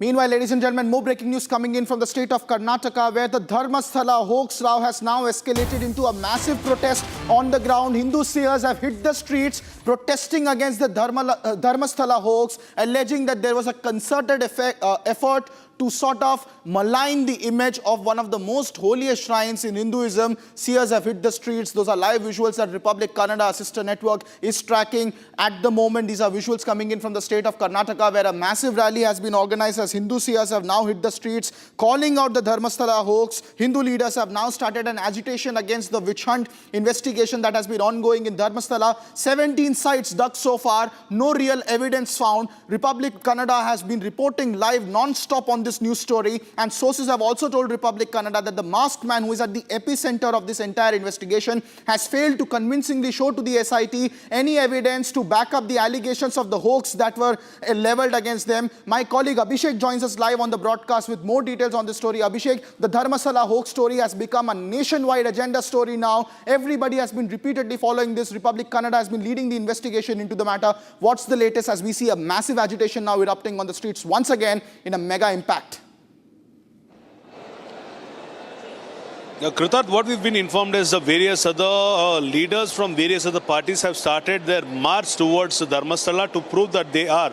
Meanwhile, ladies and gentlemen, more breaking news coming in from the state of Karnataka, where the Dharmastala hoax row has now escalated into a massive protest on the ground. Hindu seers have hit the streets protesting against the Dharmastala hoax, alleging that there was a concerted effort to sort of malign the image of one of the most holiest shrines in Hinduism. Seers have hit the streets. Those are live visuals that Republic Kannada sister network is tracking at the moment. These are visuals coming in from the state of Karnataka, where a massive rally has been organized as Hindu seers have now hit the streets, calling out the Dharmastala hoax. Hindu leaders have now started an agitation against the witch hunt investigation that has been ongoing in Dharmastala. 17 sites dug so far, no real evidence found. Republic Kannada has been reporting live non-stop on this news story, and sources have also told Republic Kannada that the masked man who is at the epicenter of this entire investigation has failed to convincingly show to the SIT any evidence to back up the allegations of the hoax that were leveled against them. My colleague Abhishek joins us live on the broadcast with more details on this story. Abhishek, the Dharmastala hoax story has become a nationwide agenda story now. Everybody has been repeatedly following this. Republic Kannada has been leading the investigation into the matter. What's the latest as we see a massive agitation now erupting on the streets once again in a mega impact? Kritarth, what we've been informed is the various other leaders from various other parties have started their march towards Dharmastala to prove that they are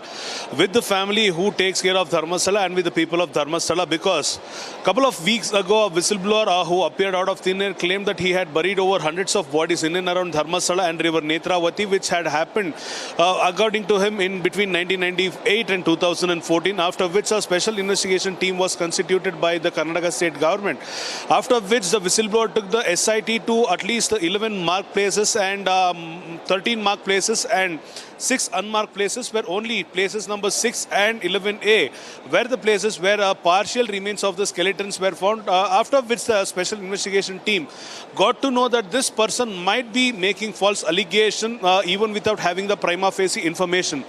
with the family who takes care of Dharmastala and with the people of Dharmastala, because a couple of weeks ago a whistleblower who appeared out of thin air claimed that he had buried over hundreds of bodies in and around Dharmastala and river Netravati, which had happened according to him in between 1998 and 2014, after which a special investigation team was constituted by the Karnataka state government, after which the whistleblower took the SIT to at least 11 marked places and 13 marked places and 6 unmarked places, where only places number 6 and 11A were the places where partial remains of the skeletons were found, after which the special investigation team got to know that this person might be making false allegation even without having the prima facie information.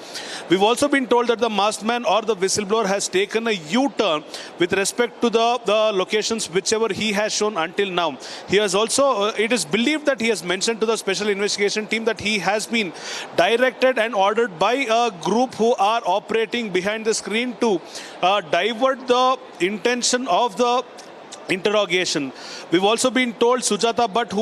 We've also been told that the masked man or the whistleblower has taken a U-turn with respect to the locations whichever he has shown until now. He has also, it is believed that he has mentioned to the special investigation team that he has been directed and ordered by a group who are operating behind the screen to divert the intention of the interrogation. We've also been told Sujata Bhatt,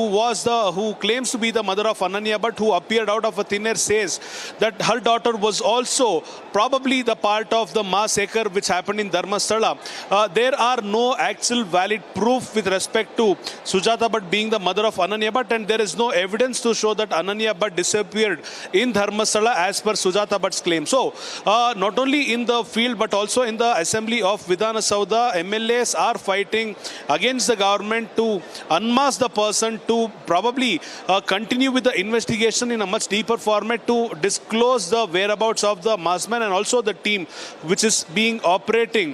who claims to be the mother of Ananya Bhatt, who appeared out of a thin air, says that her daughter was also probably the part of the massacre which happened in Dharmasthala. There are no actual valid proof with respect to Sujata Bhatt being the mother of Ananya Bhatt, and there is no evidence to show that Ananya Bhatt disappeared in Dharmasthala as per Sujata Bhatt's claim. So, not only in the field but also in the assembly of Vidhana Saudha, MLAs are fighting against the government to unmask the person, to probably continue with the investigation in a much deeper format, to disclose the whereabouts of the masked man and also the team which is being operating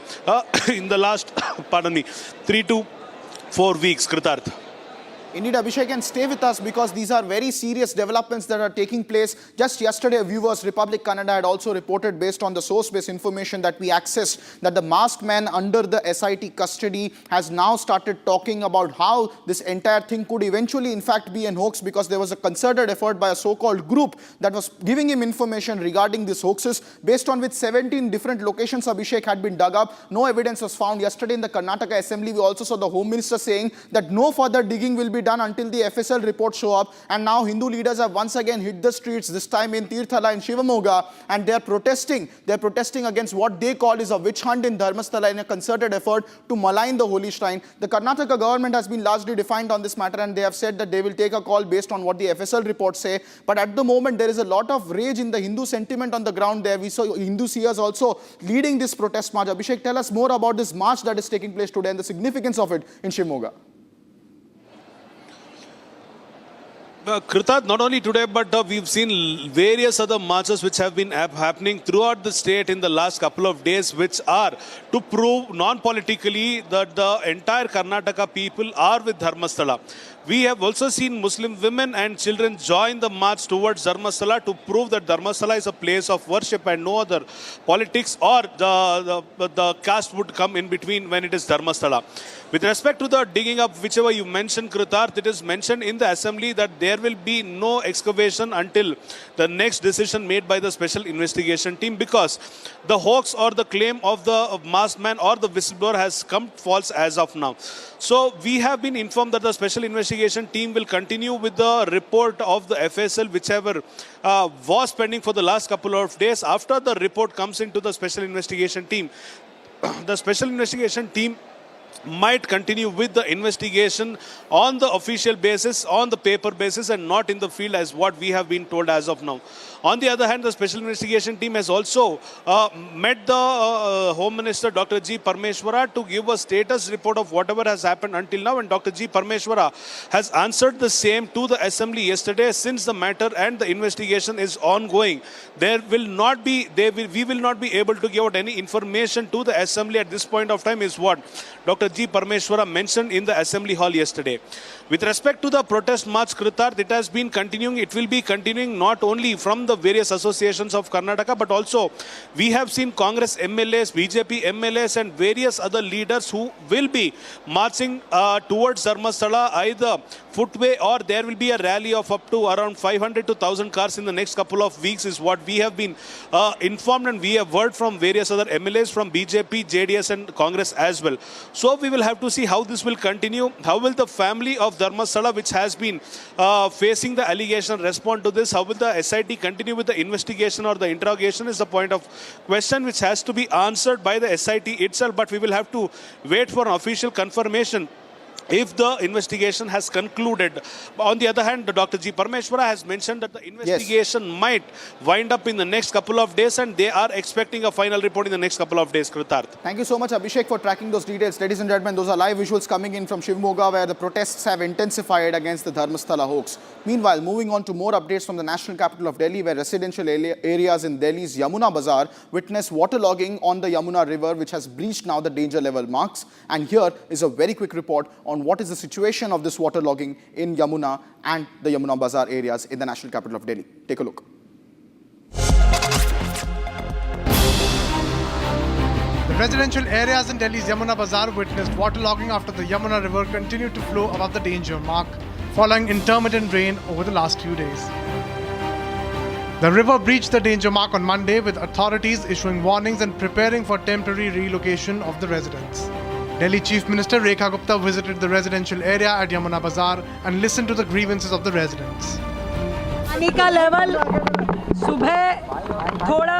in the last 3 to 4 weeks. Kritarth. Indeed, Abhishek, and stay with us because these are very serious developments that are taking place. Just yesterday, viewers, Republic Kannada had also reported, based on the source-based information that we accessed, that the masked man under the SIT custody has now started talking about how this entire thing could eventually, in fact, be an hoax, because there was a concerted effort by a so-called group that was giving him information regarding these hoaxes, based on which 17 different locations, Abhishek, had been dug up. No evidence was found. Yesterday in the Karnataka Assembly, we also saw the Home Minister saying that no further digging will be done until the FSL reports show up. And now Hindu leaders have once again hit the streets, this time in Tirthala in Shivamoga, and they're protesting. They're protesting against what they call is a witch hunt in Dharmasthala in a concerted effort to malign the holy shrine. The Karnataka government has been largely defined on this matter, and they have said that they will take a call based on what the FSL reports say. But at the moment, there is a lot of rage in the Hindu sentiment on the ground there. We saw Hindu seers also leading this protest march. Abhishek, tell us more about this march that is taking place today and the significance of it in Shivamoga. Kritat, not only today, but we've seen various other marches which have been happening throughout the state in the last couple of days, which are to prove non-politically that the entire Karnataka people are with Dharmastala. We have also seen Muslim women and children join the march towards Dharmastala to prove that Dharmastala is a place of worship and no other politics or the caste would come in between when it is Dharmastala. With respect to the digging up, whichever you mentioned, Kritarth, it is mentioned in the assembly that there will be no excavation until the next decision made by the special investigation team, because the hoax or the claim of the masked man or the whistleblower has come false as of now. So we have been informed that the special investigation team will continue with the report of the FSL, whichever was pending for the last couple of days. After the report comes into the special investigation team, the special investigation team might continue with the investigation on the official basis, on the paper basis, and not in the field as what we have been told as of now. On the other hand, the special investigation team has also met the Home Minister Dr. G. Parmeshwara to give a status report of whatever has happened until now, and Dr. G. Parmeshwara has answered the same to the assembly yesterday. Since the matter and the investigation is ongoing, we will not be able to give out any information to the assembly at this point of time, is what Dr. G. Parmeshwara mentioned in the assembly hall yesterday. With respect to the protest march, Kritarth, it has been continuing. It will be continuing not only from the various associations of Karnataka, but also we have seen Congress MLAs, BJP MLAs and various other leaders who will be marching towards Dharmastala, either footway or there will be a rally of up to around 500 to 1,000 cars in the next couple of weeks, is what we have been informed, and we have heard from various other MLAs from BJP, JDS and Congress as well. So we will have to see how this will continue. How will the family of Dharmastala, which has been facing the allegation, respond to this? How will the SIT continue with the investigation or the interrogation is the point of question which has to be answered by the SIT itself, but we will have to wait for an official confirmation if the investigation has concluded. On the other hand, Dr. G. Parmeshwara has mentioned that the investigation might wind up in the next couple of days, and they are expecting a final report in the next couple of days, Kritarth. Thank you so much, Abhishek, for tracking those details. Ladies and gentlemen, those are live visuals coming in from Shivamogga, where the protests have intensified against the Dharmastala hoax. Meanwhile, moving on to more updates from the national capital of Delhi, where residential areas in Delhi's Yamuna Bazaar witness waterlogging on the Yamuna River, which has breached now the danger level marks. And here is a very quick report on what is the situation of this waterlogging in Yamuna and the Yamuna Bazaar areas in the national capital of Delhi. Take a look. The residential areas in Delhi's Yamuna Bazaar witnessed waterlogging after the Yamuna River continued to flow above the danger mark following intermittent rain over the last few days. The river breached the danger mark on Monday, with authorities issuing warnings and preparing for temporary relocation of the residents. Delhi Chief Minister Rekha Gupta visited the residential area at Yamuna Bazaar and listened to the grievances of the residents. पानी का level सुबह थोड़ा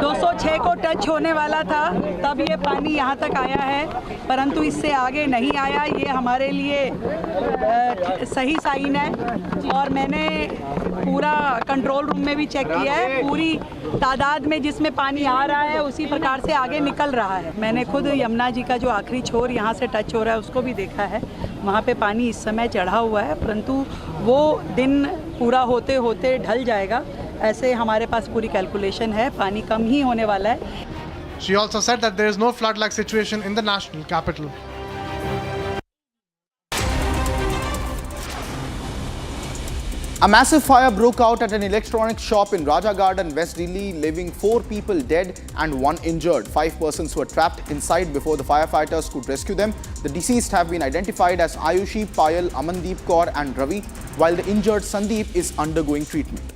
206 को touch होने वाला था, तब ये पानी यहाँ तक आया है, परंतु इससे आगे नहीं आया। ये हमारे लिए सही साइन है, और मैंने पूरा कंट्रोल रूम में भी चेक किया है। पूरी तादाद में जिसमें पानी आ रहा है उसी प्रकार से आगे निकल रहा है। मैंने खुद यमुना जी का जो आखिरी छोर यहाँ से टच हो रहा है उसको भी देखा है। वहाँ पे पानी इस समय चढ़ा हुआ है, परंतु वो दिन पूरा होते होते ढल जाएगा, ऐसे हमारे पास पूरी कैलकुलेशन है। पानी कम ही होने वाला है। She also said that there is no flood-like situation in the national capital. A massive fire broke out at an electronics shop in Raja Garden, West Delhi, leaving 4 people dead and 1 injured. 5 persons were trapped inside before the firefighters could rescue them. The deceased have been identified as Ayushi, Payal, Amandeep Kaur and Ravi, while the injured Sandeep is undergoing treatment.